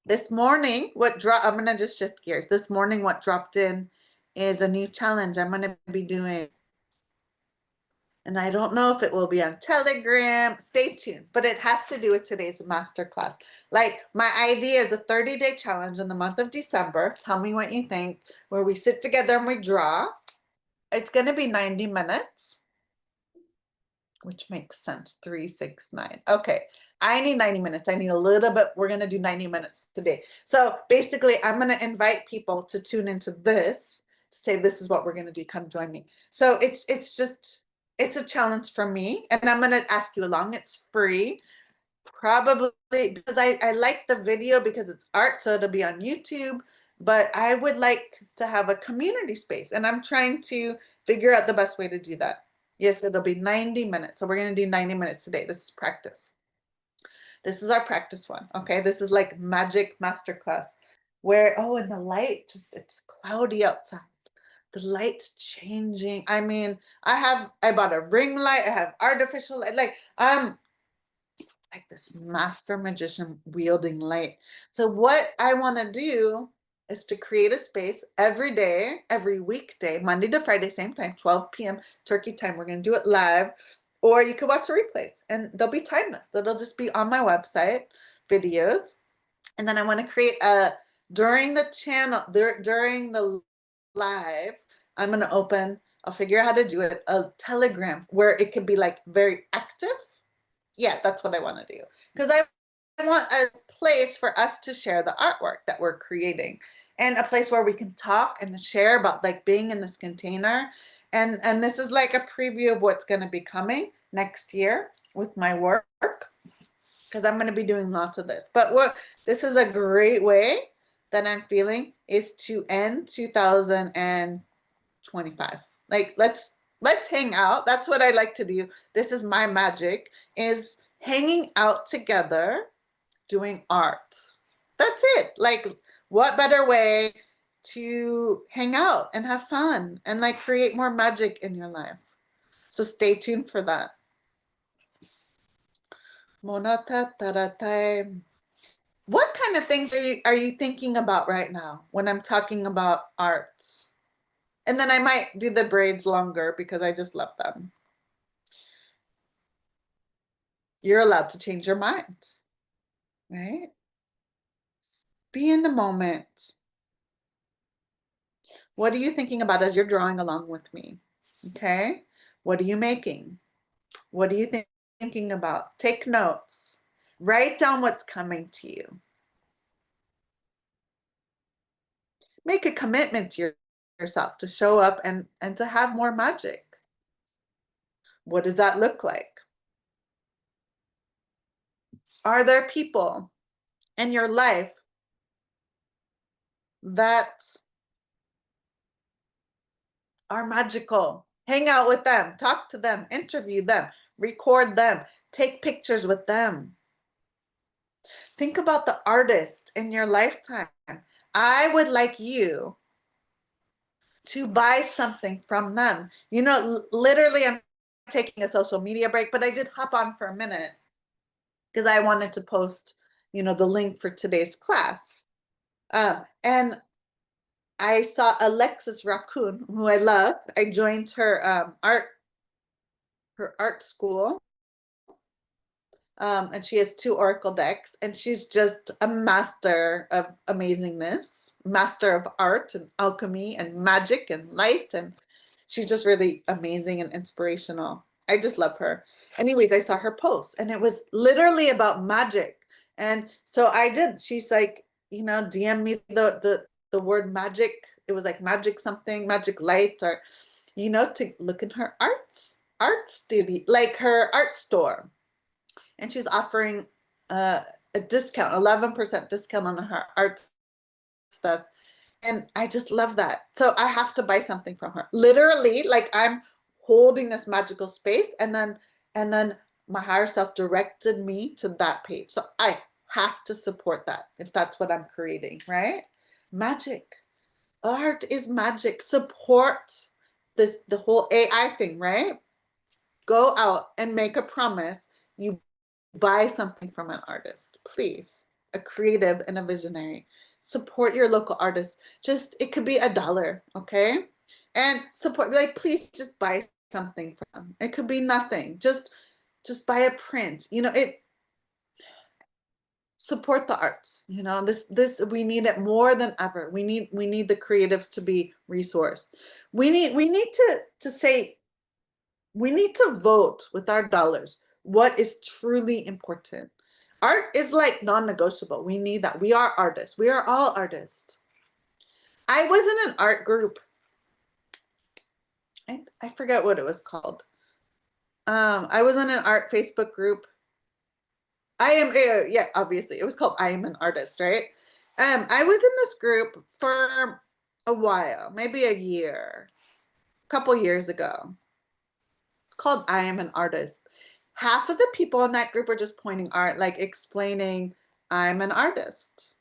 This morning, I'm going to just shift gears. This morning, what dropped in is a new challenge I'm going to be doing. And I don't know if it will be on Telegram. Stay tuned, but it has to do with today's masterclass. Like, my idea is a 30-day challenge in the month of December. Tell me what you think, where we sit together and we draw. It's going to be 90 minutes, which makes sense. 3, 6, 9. Okay. I need 90 minutes. I need a little bit. We're going to do 90 minutes today. So basically, I'm going to invite people to tune into this, to say, this is what we're going to do. Come join me. So it's a challenge for me. And I'm going to ask you along. It's free. Probably because I like the video because it's art. So it'll be on YouTube. But I would like to have a community space. And I'm trying to figure out the best way to do that. Yes, it'll be 90 minutes. So we're going to do 90 minutes today. This is practice. This is our practice one. Okay. This is like magic masterclass where, oh, and the light it's cloudy outside. The light's changing. I mean, I bought a ring light. I have artificial light. Like, I'm like this master magician wielding light. So what I want to do is to create a space every day, every weekday, Monday to Friday, same time, 12 p.m. Turkey time. We're going to do it live, or you could watch the replays and they'll be timeless. That'll just be on my website, videos. And then I want to create during the channel, during the live, I'm going to I'll figure out how to do it, a Telegram where it could be like very active. Yeah, that's what I want to do. Because I want a place for us to share the artwork that we're creating, and a place where we can talk and share about like being in this container. And this is like a preview of what's going to be coming next year with my work, because I'm going to be doing lots of this. But this is a great way that I'm feeling is to end 2025. Like, let's hang out. That's what I like to do. This is my magic, is hanging out together doing art. That's it. Like, what better way to hang out and have fun and like create more magic in your life? So stay tuned for that. Monata taratai. What kind of things are you thinking about right now when I'm talking about art? And then I might do the braids longer because I just love them. You're allowed to change your mind, right? Be in the moment. What are you thinking about as you're drawing along with me? Okay. What are you making? What are you thinking about? Take notes. Write down what's coming to you. Make a commitment to yourself to show up and to have more magic. What does that look like? Are there people in your life that are magical? Hang out with them, talk to them, interview them, record them, take pictures with them. Think about the artist in your lifetime. I would like you to buy something from them. You know, literally, I'm taking a social media break, but I did hop on for a minute because I wanted to post, the link for today's class. And I saw Alexis Raccoon, who I love. I joined her art school. And she has 2 oracle decks, and she's just a master of amazingness, master of art and alchemy and magic and light, and she's just really amazing and inspirational. I just love her. Anyways, I saw her post, and it was literally about magic, and so I did. She's like, DM me the word magic. It was like magic something, magic light, or to look in her art studio, like her art store, and she's offering a discount, 11% discount on her art stuff. And I just love that. So I have to buy something from her. Literally, like I'm holding this magical space, and then my higher self directed me to that page. So I have to support that if that's what I'm creating, right? Magic. Art is magic. Support the whole AI thing, right? Go out and make a promise. You buy something from an artist, please. A creative and a visionary. Support your local artist. Just, it could be $1, okay? And support, like, please just buy something from them. It could be nothing. Just buy a print. Support the arts. This we need it more than ever. We need the creatives to be resourced. We need to say, we need to vote with our dollars what is truly important. Art is like non-negotiable. We need that. We are artists. We are all artists. I was in an art group. I forget what it was called. I was in an art Facebook group. Yeah, obviously it was called I Am an Artist, right? I was in this group for a while, maybe a year, a couple years ago. It's called I Am an Artist. Half of the people in that group are just pointing art, like explaining I'm an artist.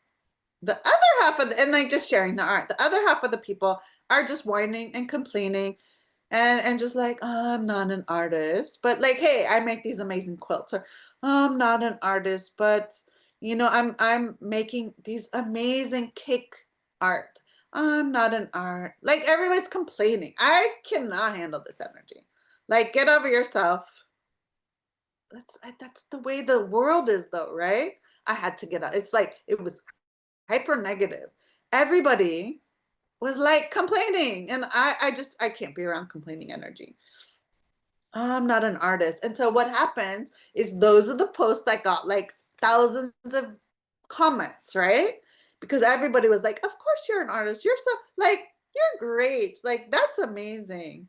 The other half and like just sharing the art. The other half of the people are just whining and complaining, and just like, oh, I'm not an artist, but like, hey, I make these amazing quilts, or oh, I'm not an artist, but I'm making these amazing cake art. I'm not an art. Like, everybody's complaining. I cannot handle this energy. Like, get over yourself. That's the way the world is, though, right? I had to get out. It's like it was hyper negative. Everybody was like complaining, and I can't be around complaining energy. I'm not an artist. And so what happens is those are the posts that got like thousands of comments, right? Because everybody was like, of course you're an artist. You're so, like, you're great. Like, that's amazing.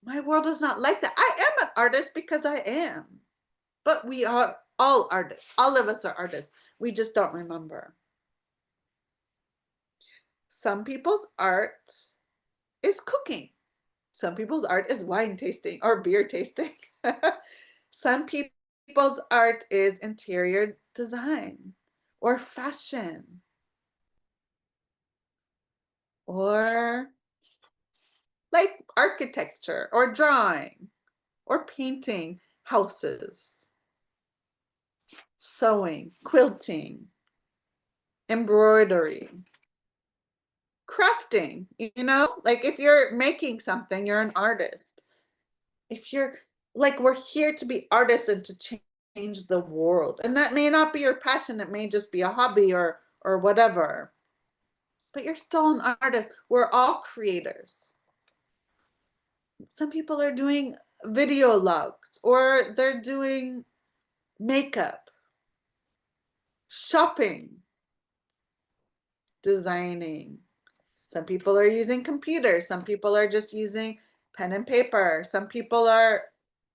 My world is not like that. I am an artist because I am. But we are all artists. All of us are artists. We just don't remember. Some people's art is cooking. Some people's art is wine tasting or beer tasting. Some people's art is interior design or fashion or like architecture or drawing or painting houses, sewing, quilting, embroidery, crafting. Like, if you're making something, you're an artist. If you're like, we're here to be artists and to change the world, and that may not be your passion, it may just be a hobby or whatever, but you're still an artist. We're all creators. Some people are doing video logs, or they're doing makeup, shopping, designing. Some people are using computers. Some people are just using pen and paper. Some people are,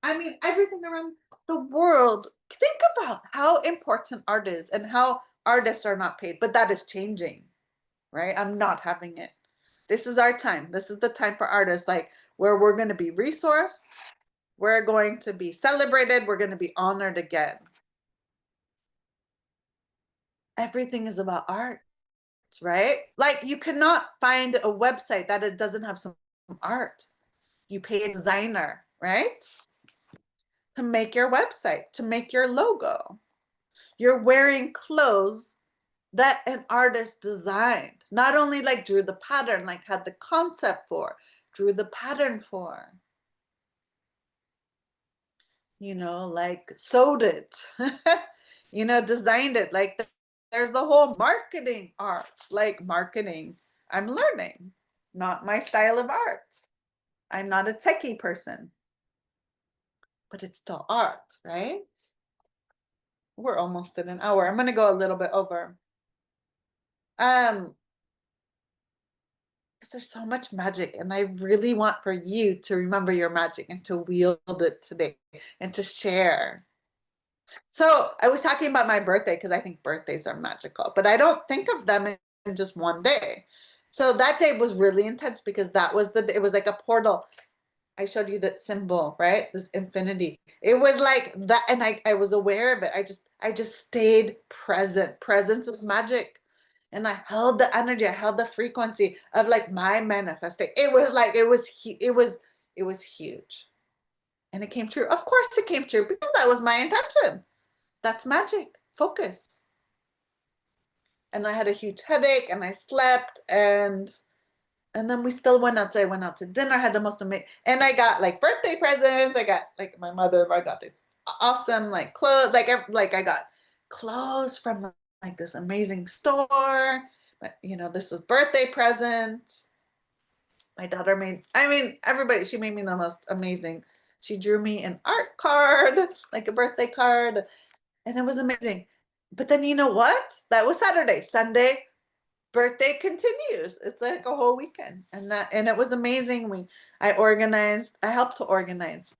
everything around the world. Think about how important art is and how artists are not paid, but that is changing, right? I'm not having it. This is our time. This is the time for artists, like, where we're going to be resourced. We're going to be celebrated. We're going to be honored again. Everything is about art, right? Like, you cannot find a website that it doesn't have some art. You pay a designer, right? To make your website, to make your logo. You're wearing clothes that an artist designed. Not only like drew the pattern, like had the concept for, drew the pattern for, like sewed it, designed it. Like there's the whole marketing art, like marketing. I'm learning, not my style of art. I'm not a techie person, but it's still art, right? We're almost at an hour. I'm gonna go a little bit over. Um, because there's so much magic, and I really want for you to remember your magic and to wield it today and to share. So I was talking about my birthday because I think birthdays are magical, but I don't think of them in just one day. So that day was really intense because that was it was like a portal. I showed you that symbol, right? This infinity. It was like that, and I was aware of it. I just stayed present. Presence is magic. And I held the energy, I held the frequency of like my manifesting. It was like it was huge. And it came true. Of course it came true because that was my intention. That's magic. Focus. And I had a huge headache and I slept and then we still went out. I went out to dinner, had the most amazing, and I got like birthday presents. I got like my mother-in-law got this awesome like clothes, like I got clothes from like this amazing store. But this was birthday presents. My daughter made, I mean, everybody, she made me the most amazing. She drew me an art card, like a birthday card, and it was amazing. But then you know what? That was Saturday. Sunday, birthday continues. It's like a whole weekend. And it was amazing. I helped to organize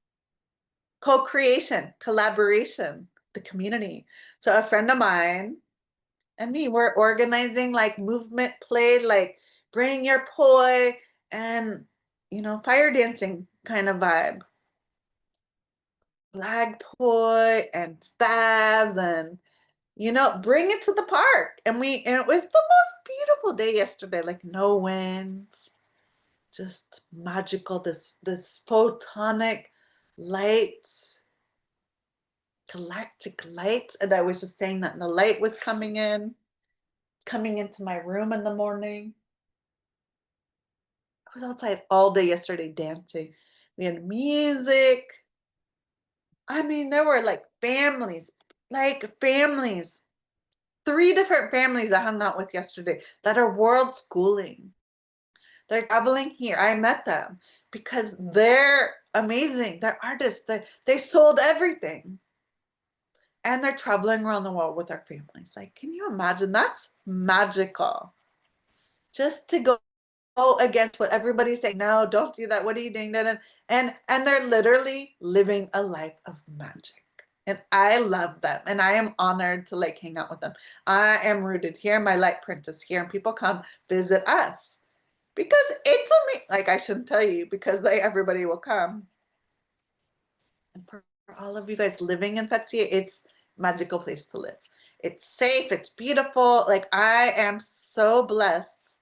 co-creation, collaboration, the community. So a friend of mine and me were organizing like movement play, like bring your poi and fire dancing kind of vibe. Flag poi and stabs and bring it to the park. And it was the most beautiful day yesterday, like no winds, just magical, this photonic light, galactic light. And I was just saying that, and the light was coming into my room in the morning. I was outside all day yesterday dancing. We had music. I mean, there were like families, three different families I hung out with yesterday that are world schooling. They're traveling here. I met them because they're amazing. They're artists. They sold everything. And they're traveling around the world with their families. Like, can you imagine? That's magical. Just to go against what everybody's saying. No, don't do that. What are you doing? And they're literally living a life of magic. And I love them. And I am honored to like hang out with them. I am rooted here. My light print is here. And people come visit us. Because it's amazing. Like I shouldn't tell you because everybody will come. And for all of you guys living in Fethiye, it's a magical place to live. It's safe. It's beautiful. Like I am so blessed.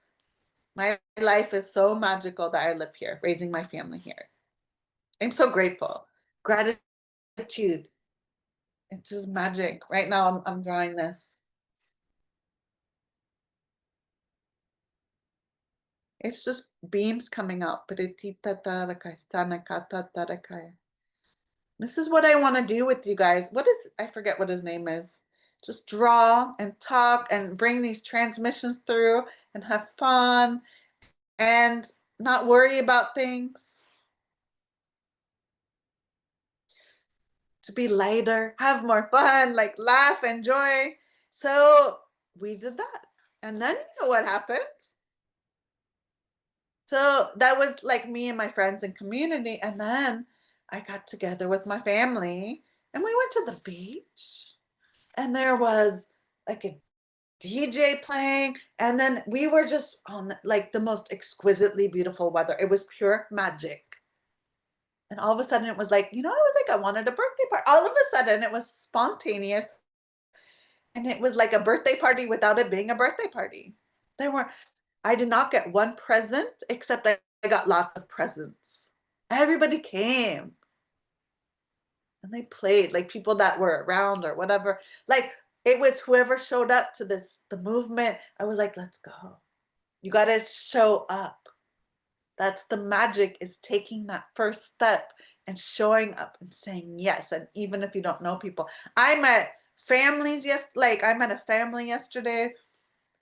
My life is so magical that I live here, raising my family here. I'm so grateful. Gratitude. It's just magic. Right now I'm drawing this. It's just beams coming out. This is what I want to do with you guys. I forget what his name is. Just draw and talk and bring these transmissions through and have fun and not worry about things. To be lighter, have more fun, like laugh, enjoy. So we did that. And then you know what happened? So that was like me and my friends and community. And then I got together with my family and we went to the beach. And there was like a DJ playing. And then we were just on like the most exquisitely beautiful weather. It was pure magic. And all of a sudden it was like, it was like I wanted a birthday party. All of a sudden it was spontaneous. And it was like a birthday party without it being a birthday party. I did not get one present, except I got lots of presents. Everybody came and they played, like people that were around or whatever. Like It was whoever showed up to the movement. I was like, let's go. You got to show up. That's the magic, is taking that first step and showing up and saying yes. And even if you don't know people, I met families, like I met a family yesterday.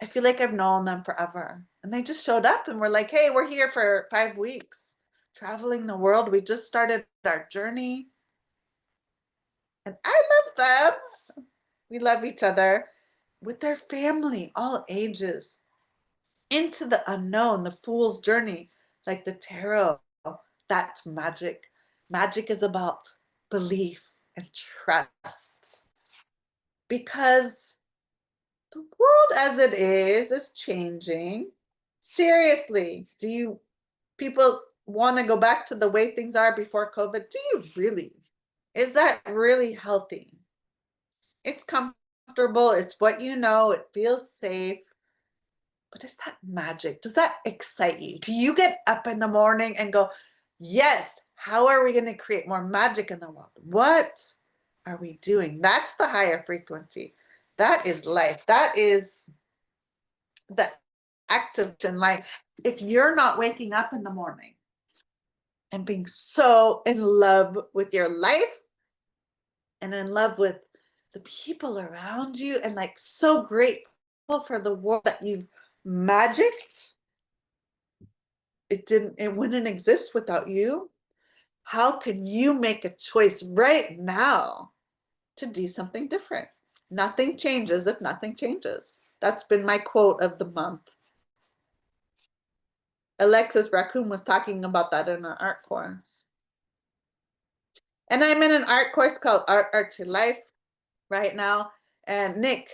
I feel like I've known them forever. And they just showed up and were like, hey, we're here for 5 weeks, traveling the world. We just started our journey. And I love them. We love each other, with their family, all ages, into the unknown, the fool's journey, like the tarot. That's magic. Magic is about belief and trust, because the world as it is changing. Seriously, do you people want to go back to the way things are before COVID? Do you really? Is that really healthy? It's comfortable, it's what you know, it feels safe. But is that magic? Does that excite you? Do you get up in the morning and go, yes, how are we going to create more magic in the world? What are we doing? That's the higher frequency. That is life. That is the activation. Like, if you're not waking up in the morning and being so in love with your life and in love with the people around you, and like so grateful for the world that you've magicked, it wouldn't exist without you. How can you make a choice right now to do something different? Nothing changes if nothing changes. That's been my quote of the month. Alexis Raccoon was talking about that in an art course. And I'm in an art course called Art to Life right now. And Nick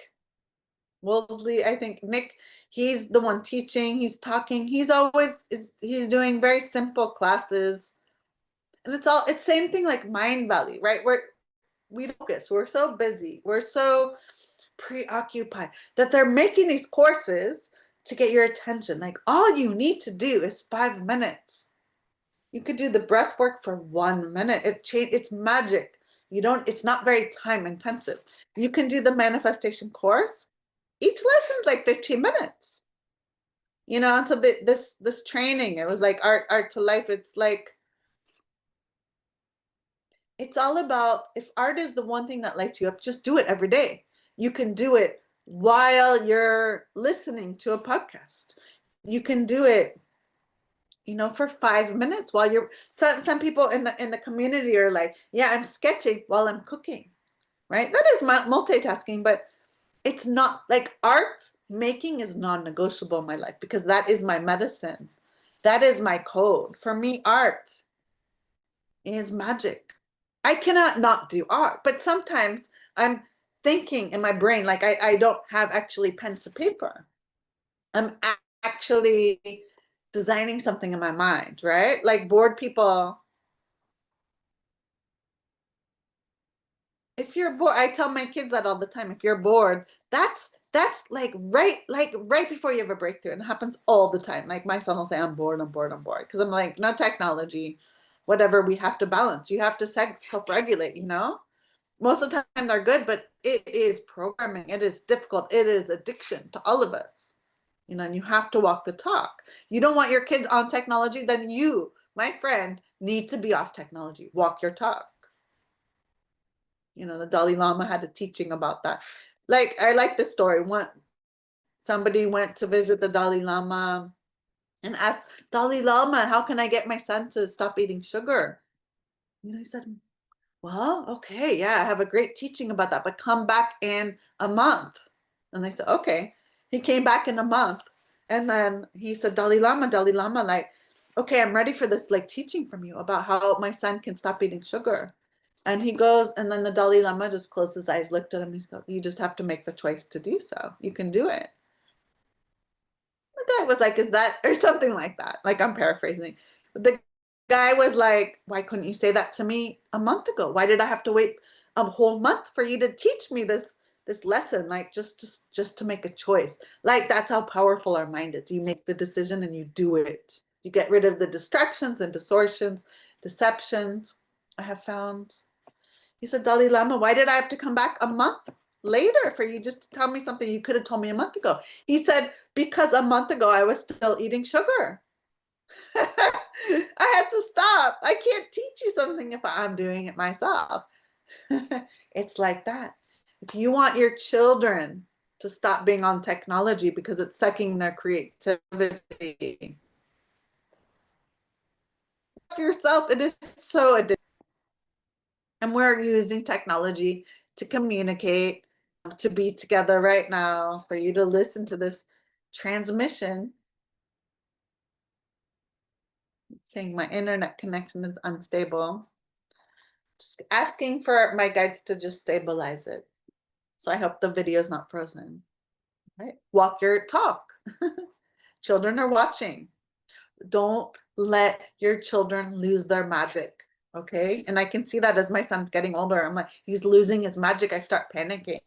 Wolseley, I think Nick, he's the one teaching, he's talking, he's doing very simple classes. And it's same thing like Mind Valley, right? We focus, we're so busy, we're so preoccupied, that they're making these courses to get your attention. Like, all you need to do is 5 minutes. You could do the breath work for 1 minute. It's magic. It's not very time intensive. You can do the manifestation course. Each lesson's like 15 minutes. And so this training, it was like art to life. It's all about, if art is the one thing that lights you up, just do it every day. You can do it while you're listening to a podcast. You can do it, for 5 minutes while you're, some people in the community are like, yeah, I'm sketching while I'm cooking, right? That is multitasking, but it's not like art making is non-negotiable in my life, because that is my medicine. That is my code. For me, art is magic. I cannot not do art, but sometimes I'm thinking in my brain, like I don't have actually pen to paper. I'm actually designing something in my mind, right? Like, bored people, if you're bored, I tell my kids that all the time. If you're bored, that's like right before you have a breakthrough. And it happens all the time. Like, my son will say, I'm bored, I'm bored, I'm bored. Because I'm like, no, technology, whatever, we have to balance. You have to self-regulate, Most of the time they're good, but it is programming. It is difficult. It is addiction to all of us. And you have to walk the talk. You don't want your kids on technology, then you, my friend, need to be off technology. Walk your talk. The Dalai Lama had a teaching about that. Like, I like this story. Somebody went to visit the Dalai Lama and asked, Dalai Lama, how can I get my son to stop eating sugar? He said, well, okay, yeah, I have a great teaching about that, but come back in a month. And I said, okay. He came back in a month. And then he said, Dalai Lama, like, okay, I'm ready for this, like, teaching from you about how my son can stop eating sugar. And he goes, and then the Dalai Lama just closed his eyes, looked at him, he's go, you just have to make the choice to do so. You can do it. The guy was like, is that, or something like that. Like, I'm paraphrasing. But the guy was like, why couldn't you say that to me a month ago? Why did I have to wait a whole month for you to teach me this lesson? Like, just to make a choice. Like, that's how powerful our mind is. You make the decision and you do it. You get rid of the distractions and distortions, deceptions. I have found. He said, Dalai Lama, why did I have to come back a month later for you just to tell me something you could have told me a month ago. He said, because a month ago I was still eating sugar. I had to stop. I can't teach you something if I'm doing it myself. It's like that. If you want your children to stop being on technology because it's sucking their creativity, yourself, it is so addictive. And we're using technology to communicate, to be together right now, for you to listen to this transmission. Saying my internet connection is unstable. Just asking for my guides to just stabilize it. So I hope the video is not frozen. Right? Walk your talk. Children are watching. Don't let your children lose their magic. Okay. And I can see that as my son's getting older. I'm like, he's losing his magic. I start panicking.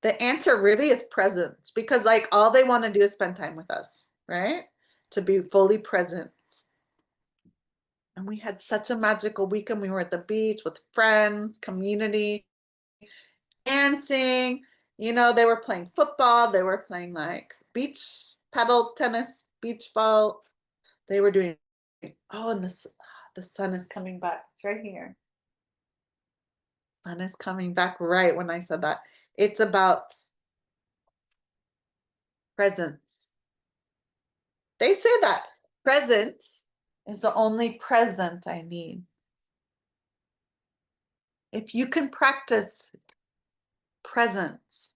The answer really is presence, because like all they want to do is spend time with us, right? To be fully present. And we had such a magical weekend. We were at the beach with friends, community, dancing. You know, they were playing football. They were playing like beach paddle tennis, beach ball. They were doing, oh, and the sun is coming back. It's right here. Sun is coming back right when I said that. It's about presence. They say that presence is the only present I need. If you can practice presence.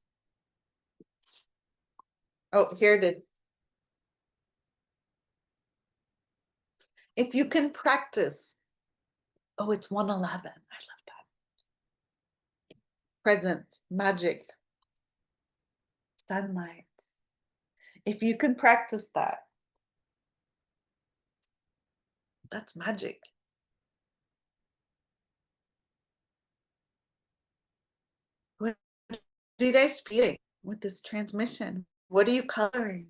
Oh, here it is. If you can practice, oh, it's 111. I love that. Presence, magic, sunlight. If you can practice that, that's magic. What are you guys feeling with this transmission? What are you coloring?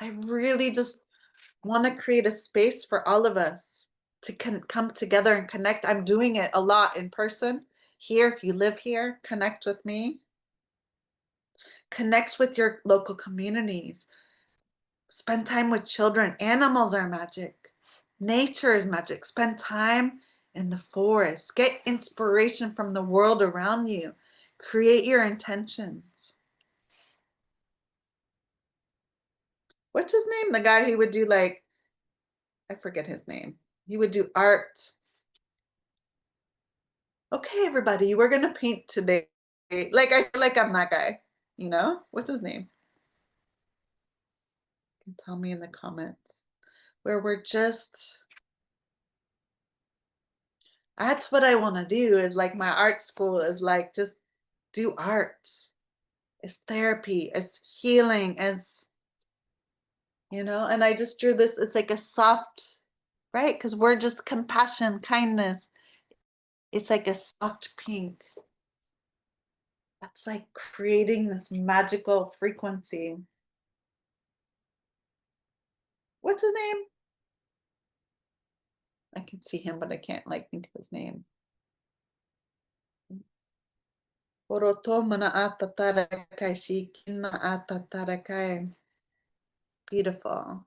I really just want to create a space for all of us to come together and connect. I'm doing it a lot in person. Here, if you live here, connect with me. Connect with your local communities. Spend time with children. Animals are magic. Nature is magic. Spend time in the forest. Get inspiration from the world around you. Create your intentions. What's his name? The guy who would do like, I forget his name. He would do art. Okay, everybody, we're gonna paint today. Like I feel like I'm that guy, you know? What's his name? You can tell me in the comments. Where we're just, that's what I want to do, is like my art school is like just do art. It's therapy, it's healing, it's, you know, and I just drew this, it's like a soft, right? Because we're just compassion, kindness. It's like a soft pink. That's like creating this magical frequency. What's his name? I can see him, but I can't like think of his name. Beautiful.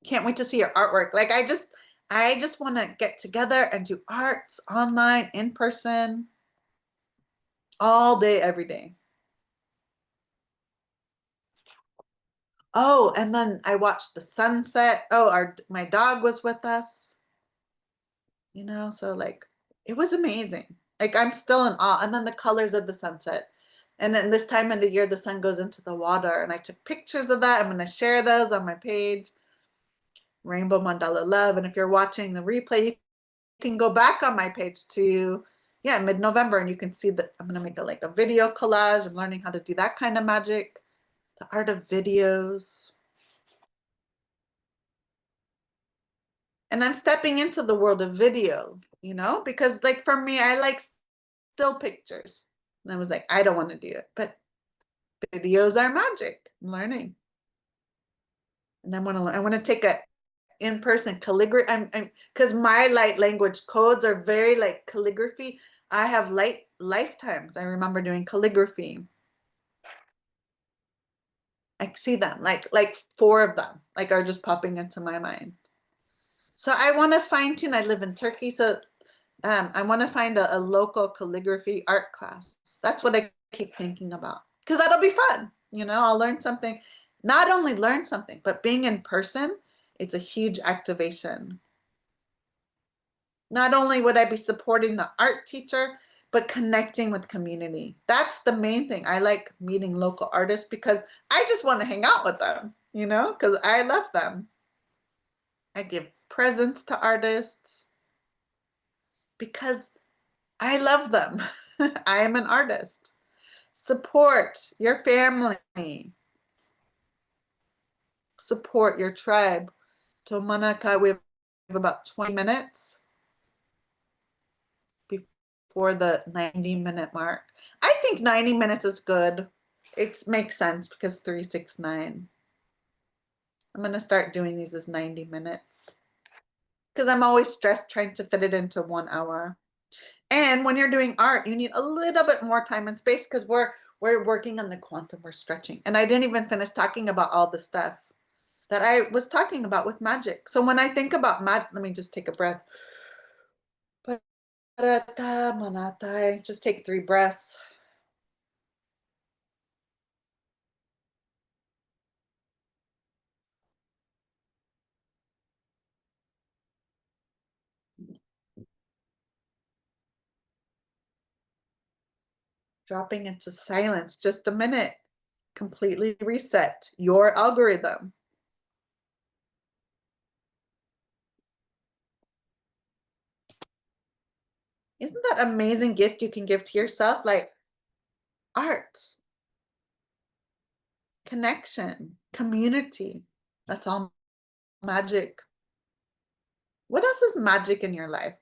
Can't wait to see your artwork. Like I just want to get together and do arts online, in person, all day, every day. Oh, and then I watched the sunset. Oh, my dog was with us. You know, so like it was amazing. Like I'm still in awe. And then the colors of the sunset. And then this time of the year, the sun goes into the water. And I took pictures of that. I'm going to share those on my page, Rainbow Mandala Love. And if you're watching the replay, you can go back on my page to, yeah, mid-November. And you can see that I'm going to make a video collage. I'm learning how to do that kind of magic, the art of videos. And I'm stepping into the world of video, you know, because like for me, I like still pictures. And I was like, I don't want to do it, but videos are magic. I'm learning. And I want to take in person calligraphy. I'm because my light language codes are very like calligraphy. I have light lifetimes. I remember doing calligraphy. I see them like four of them like are just popping into my mind. So I want to fine tune. I live in Turkey, so I want to find a local calligraphy art class. That's what I keep thinking about because that'll be fun. I'll learn something. Not only learn something, but being in person, it's a huge activation. Not only would I be supporting the art teacher, but connecting with community. That's the main thing. I like meeting local artists because I just want to hang out with them, because I love them. I give presents to artists because I love them. I am an artist. Support your family. Support your tribe. Tomanaka, we have about 20 minutes before the 90-minute mark. I think 90 minutes is good. It makes sense because 369. I'm going to start doing these as 90 minutes because I'm always stressed trying to fit it into 1 hour. And when you're doing art, you need a little bit more time and space because we're working on the quantum, we're stretching. And I didn't even finish talking about all the stuff that I was talking about with magic. So when I think about magic, let me just take a breath. Just take 3 breaths. Dropping into silence, just a minute. Completely reset your algorithm. Isn't that amazing gift you can give to yourself? Like art, connection, community. That's all magic. What else is magic in your life?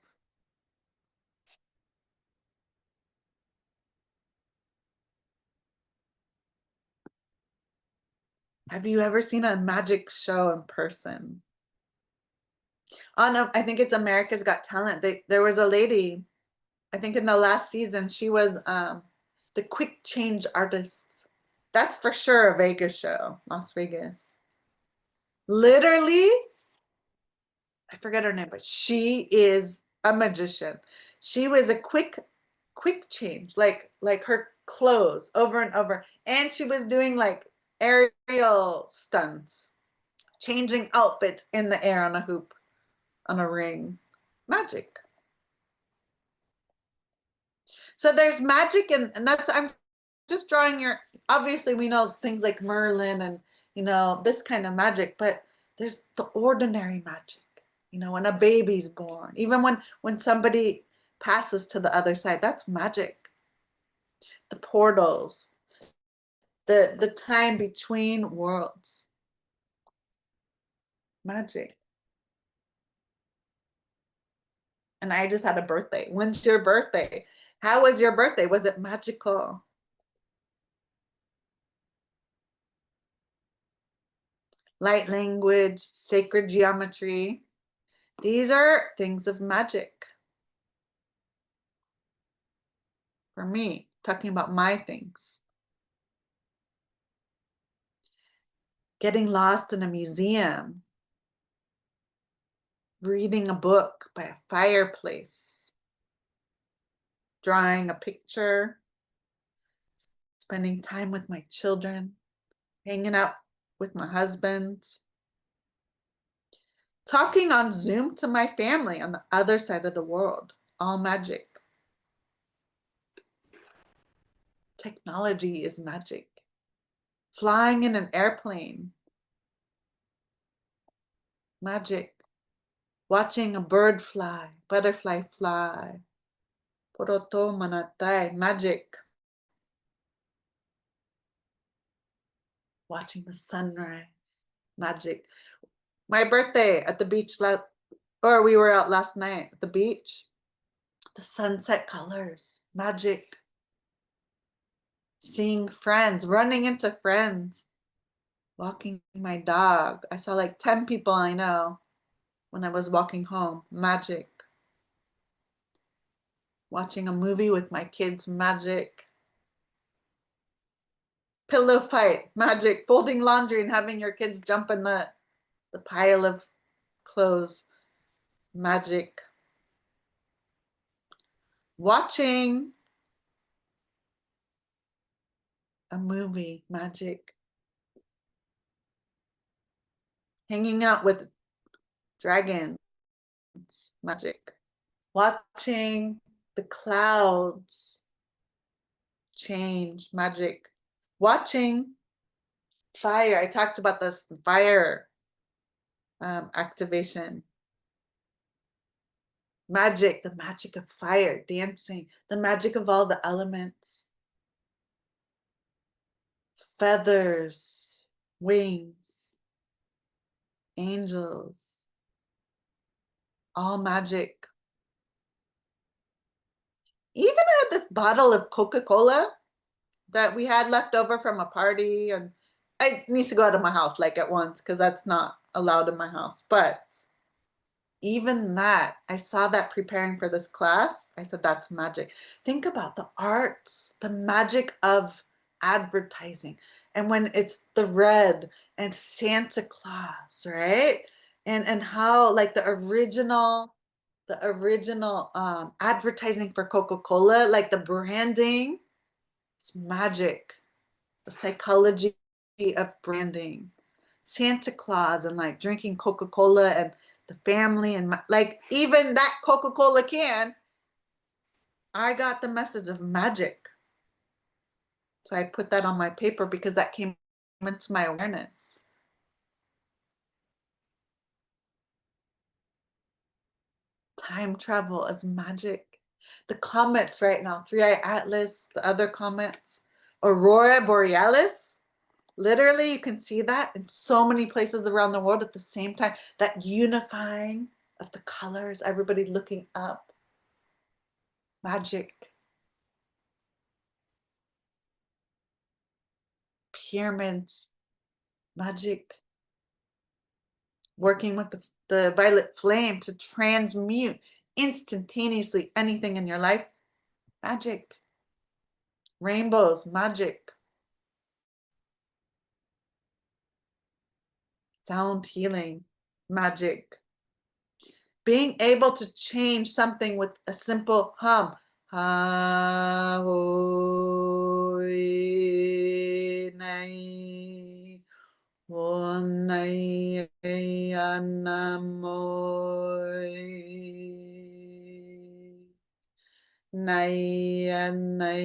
Have you ever seen a magic show in person? Oh no, I think it's America's Got Talent. There was a lady, I think in the last season, she was the quick change artist. That's for sure a Vegas show, Las Vegas. Literally, I forget her name, but she is a magician. She was a quick change, like her clothes over and over. And she was doing like aerial stunts, changing outfits in the air on a hoop, on a ring. Magic. So there's magic and that's I'm just drawing your obviously we know things like Merlin and this kind of magic, but there's the ordinary magic. When a baby's born, even when somebody passes to the other side, that's magic. The portals, the time between worlds. Magic. And I just had a birthday. When's your birthday? How was your birthday? Was it magical? Light language, sacred geometry. These are things of magic for me, talking about my things. Getting lost in a museum, reading a book by a fireplace, drawing a picture, spending time with my children, hanging out with my husband, talking on Zoom to my family on the other side of the world. All magic. Technology is magic. Flying in an airplane. Magic. Watching a bird fly, butterfly fly. Poroto manatay, magic. Watching the sunrise, magic. My birthday at the beach, or we were out last night at the beach. The sunset colors, magic. Seeing friends, running into friends, walking my dog. I saw like 10 people I know. when I was walking home, magic. Watching a movie with my kids, magic. Pillow fight, magic. Folding laundry and having your kids jump in the pile of clothes, magic. Watching a movie, magic. Hanging out with dragons, magic. Watching the clouds change, magic. Watching fire. I talked about this fire activation. Magic, the magic of fire, dancing, the magic of all the elements. Feathers, wings, angels, all magic. Even I had this bottle of Coca-Cola that we had left over from a party, and it needs to go out of my house like at once because that's not allowed in my house. But even that, I saw that preparing for this class. I said, that's magic. Think about the art, the magic of advertising. And when it's the red and Santa Claus, right? And how like the original advertising for Coca-Cola, like the branding, it's magic. The psychology of branding. Santa Claus and like drinking Coca-Cola and the family and like even that Coca-Cola can, I got the message of magic. So I put that on my paper because that came into my awareness. Time travel is magic. The comets right now, Three-Eye Atlas, the other comets, Aurora Borealis. Literally, you can see that in so many places around the world at the same time. That unifying of the colors, everybody looking up. Magic. Pyramids. Magic. Working with the violet flame to transmute instantaneously anything in your life. Magic. Rainbows. Magic. Sound healing. Magic. Being able to change something with a simple hum. Ha ho nai ho nai anamoi nai nai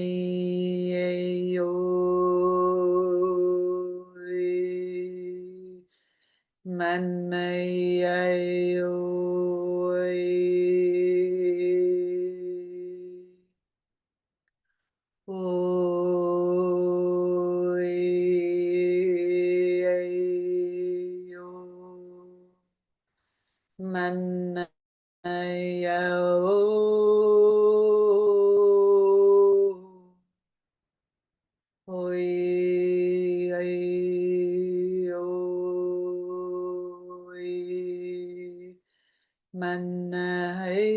yo manai yo Manayao. Oi, ai, oi, manayo.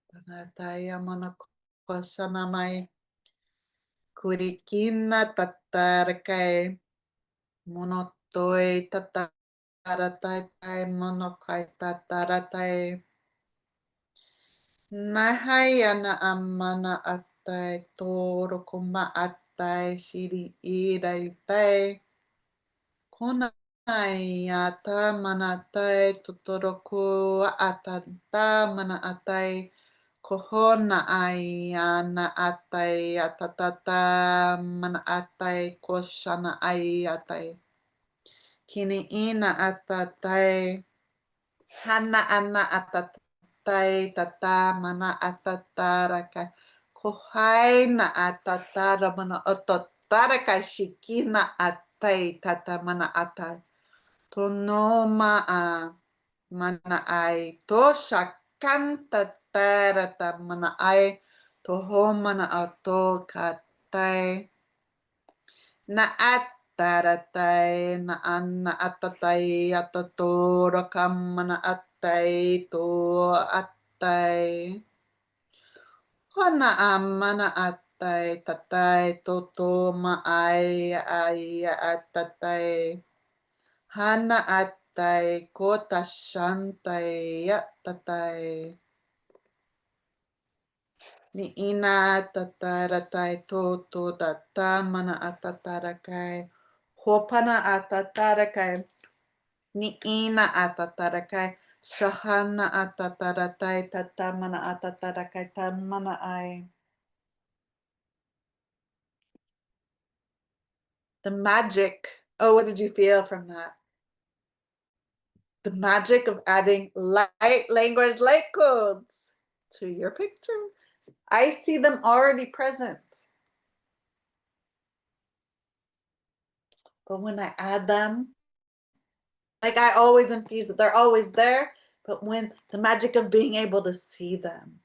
Panataya manakosanamay kurikina tatarkay monotoy tataratatay monokai tataratay. Nahayana amana atay toro kuma atay shiri iraitai konayata manatay totoroku atanta mana atay kohona ayana atay atatata mana atay koshana ay atay kiniina atatay hana ana atatay tata mana atataraka kohai na atatara mana ototaraka shikina atay tata mana atay tonoma a mana ay to shakan tatarata mana ay Toho mana ato katai. Naat taratai naan naatatai atato rakam mana atai to atai. Hana amana atai tatai toto maai ai atatai. Hana atai kota shantai atatai. Ni ina tataratai toto data mana atatarakai. Hopana atatarakai. Ni ina atatarakai. Shahana atataratai tatamana atatarakai tamana ai. The magic. Oh, what did you feel from that? The magic of adding light language light codes to your picture. I see them already present. But when I add them, like I always infuse it, they're always there. But when the magic of being able to see them.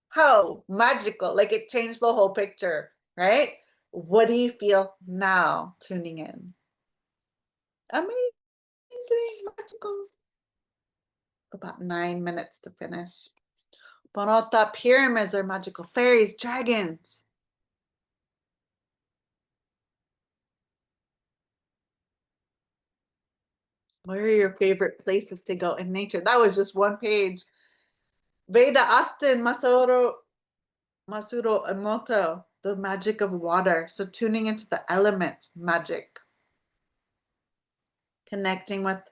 How magical, like it changed the whole picture, right? What do you feel now tuning in? Amazing, magical. About 9 minutes to finish. Bonota pyramids are magical. Fairies, dragons. Where are your favorite places to go in nature? That was just one page. Veda Austin, Masuro Emoto, the magic of water. So tuning into the element magic. Connecting with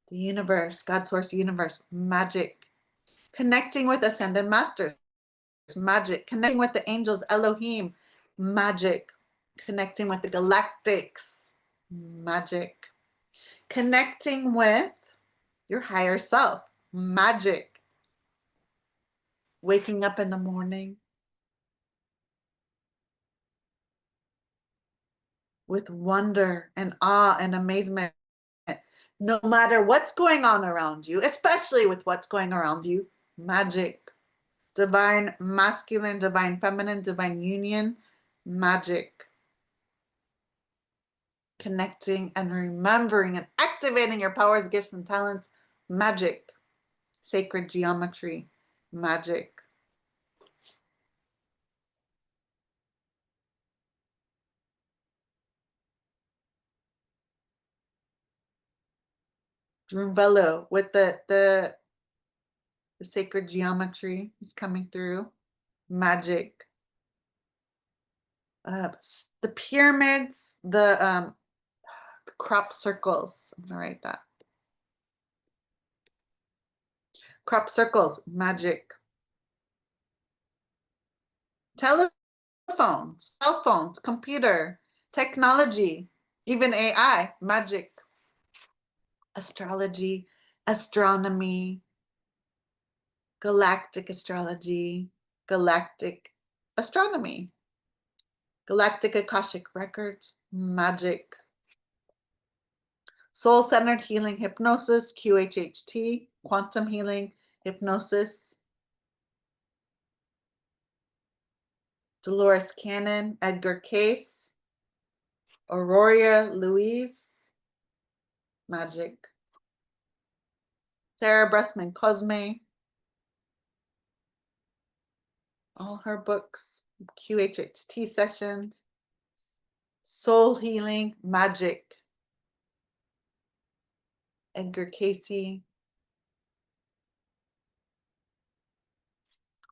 the universe, God source universe, magic. Connecting with ascended masters, magic. Connecting with the angels, Elohim, magic. Connecting with the galactics, magic. Connecting with your higher self, magic. Waking up in the morning with wonder and awe and amazement, no matter what's going on around you, especially with what's going around you, magic. Divine masculine, divine feminine, divine union, magic. Connecting and remembering and activating your powers, gifts, and talents, magic. Sacred geometry, magic. Drumvelo with the sacred geometry is coming through, magic. The pyramids, the crop circles. I'm gonna write that. Crop circles, magic. Telephones, cell phones, computer, technology, even AI, magic. Astrology, astronomy, galactic astrology, galactic astronomy, galactic Akashic records, magic. Soul-centered healing hypnosis, QHHT, quantum healing hypnosis. Dolores Cannon, Edgar Case, Aurora Louise, magic. Sarah Bressman Cosme, all her books, QHHT sessions, soul healing, magic. Edgar Casey,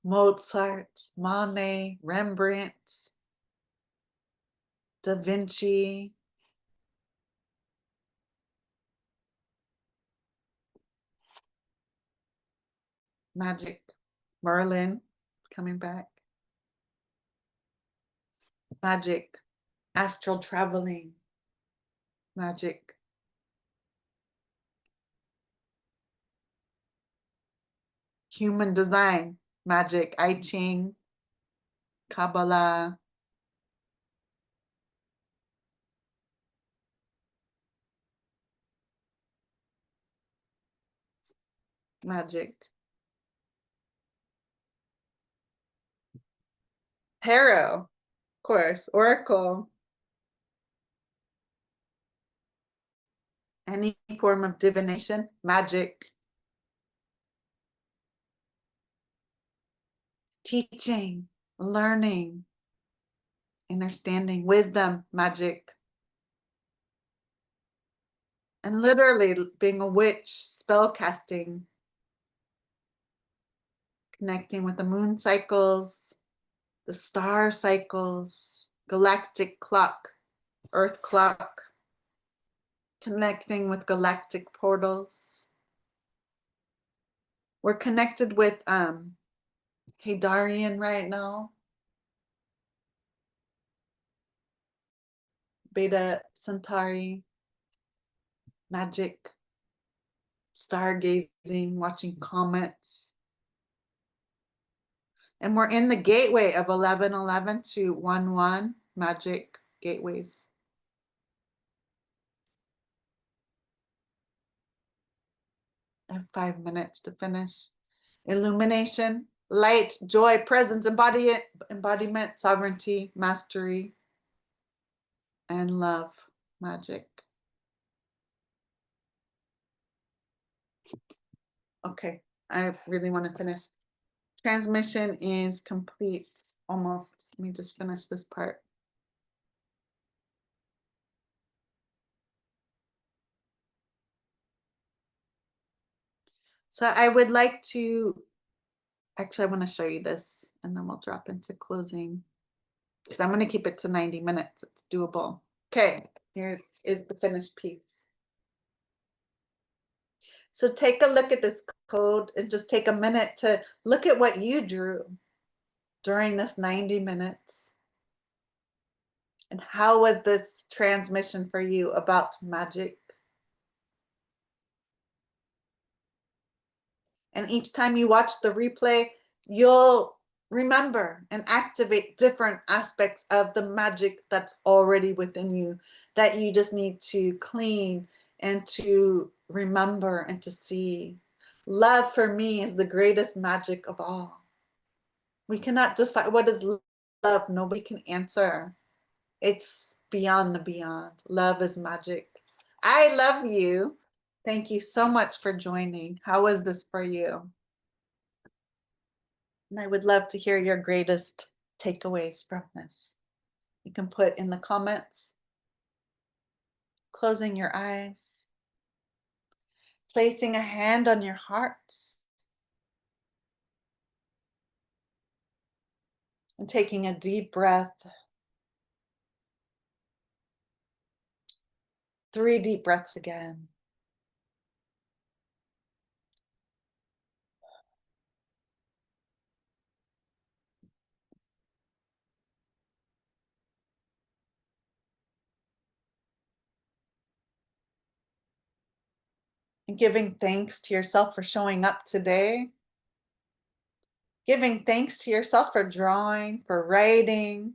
Mozart, Monet, Rembrandt, Da Vinci, magic. Merlin is coming back. Magic. Astral traveling, magic. Human design, magic. I Ching, Kabbalah, magic. Tarot, of course, Oracle, any form of divination, magic, teaching, learning, understanding, wisdom, magic, and literally being a witch, spell casting, connecting with the moon cycles, the star cycles, galactic clock, earth clock, connecting with galactic portals. We're connected with Hadarian right now, Beta Centauri, magic, stargazing, watching comets. And we're in the gateway of 1111 to 11, magic gateways. I have 5 minutes to finish. Illumination, light, joy, presence, embodiment, sovereignty, mastery, and love, magic. Okay, I really want to finish. Transmission is complete, almost. Let me just finish this part. So I would like to, actually, I want to show you this and then we'll drop into closing because I'm going to keep it to 90 minutes. It's doable. Okay, here is the finished piece. So take a look at this code and just take a minute to look at what you drew during this 90 minutes. And how was this transmission for you about magic? And each time you watch the replay, you'll remember and activate different aspects of the magic that's already within you that you just need to clean and to remember and to see. Love for me is the greatest magic of all. We cannot define what is love. Nobody can answer. It's beyond the beyond. Love is magic. I love you. Thank you so much for joining. How was this for you? And I would love to hear your greatest takeaways from this. You can put in the comments, closing your eyes, placing a hand on your heart, and taking a deep breath. 3 deep breaths again. And giving thanks to yourself for showing up today. Giving thanks to yourself for drawing, for writing,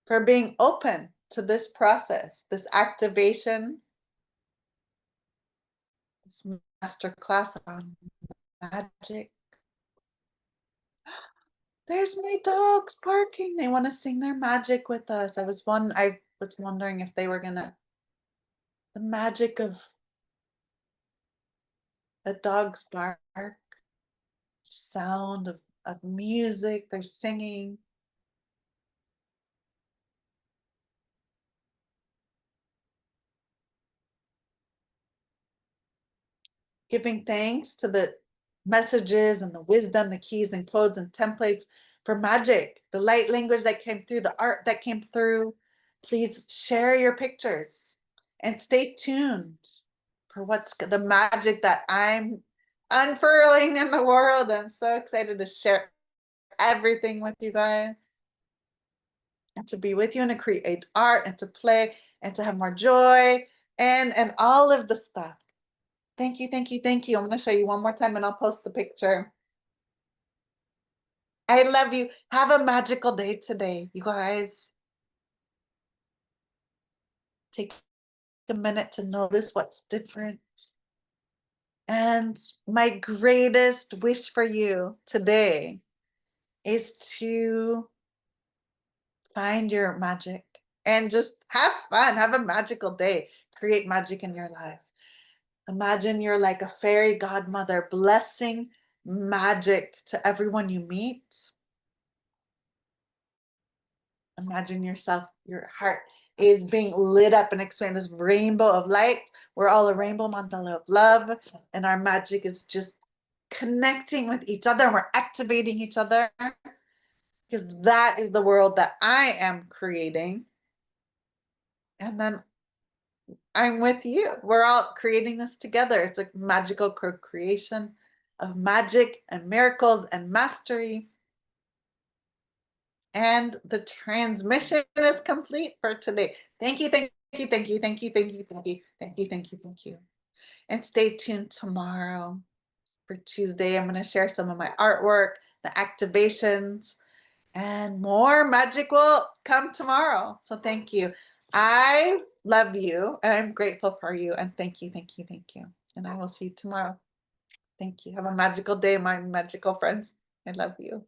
for being open to this process, this activation, this master class on magic. There's my dogs barking. They want to sing their magic with us. I was wondering if they were gonna, the magic of a dog's bark, sound of music, they're singing. Giving thanks to the messages and the wisdom, the keys and codes and templates for magic, the light language that came through, the art that came through. Please share your pictures and stay tuned for what's the magic that I'm unfurling in the world. I'm so excited to share everything with you guys and to be with you and to create art and to play and to have more joy and all of the stuff. Thank you, thank you, thank you. I'm going to show you one more time and I'll post the picture. I love you. Have a magical day today, you guys. Take a minute to notice what's different. And my greatest wish for you today is to Find your magic and just have fun. Have a magical day. Create magic in your life. Imagine you're like a fairy godmother blessing magic to everyone you meet. Imagine yourself, your heart is being lit up and expanding this rainbow of light. We're all a rainbow mandala of love, and our magic is just connecting with each other. And we're activating each other because that is the world that I am creating. And then I'm with you. We're all creating this together. It's a magical co-creation of magic and miracles and mastery. And the transmission is complete for today. Thank you, thank you, thank you, thank you, thank you, thank you, thank you, thank you, thank you. And stay tuned tomorrow for Tuesday. I'm going to share some of my artwork, the activations, and more magic will come tomorrow. So thank you. I love you and I'm grateful for you. And thank you, thank you, thank you. And I will see you tomorrow. Thank you. Have a magical day, my magical friends. I love you.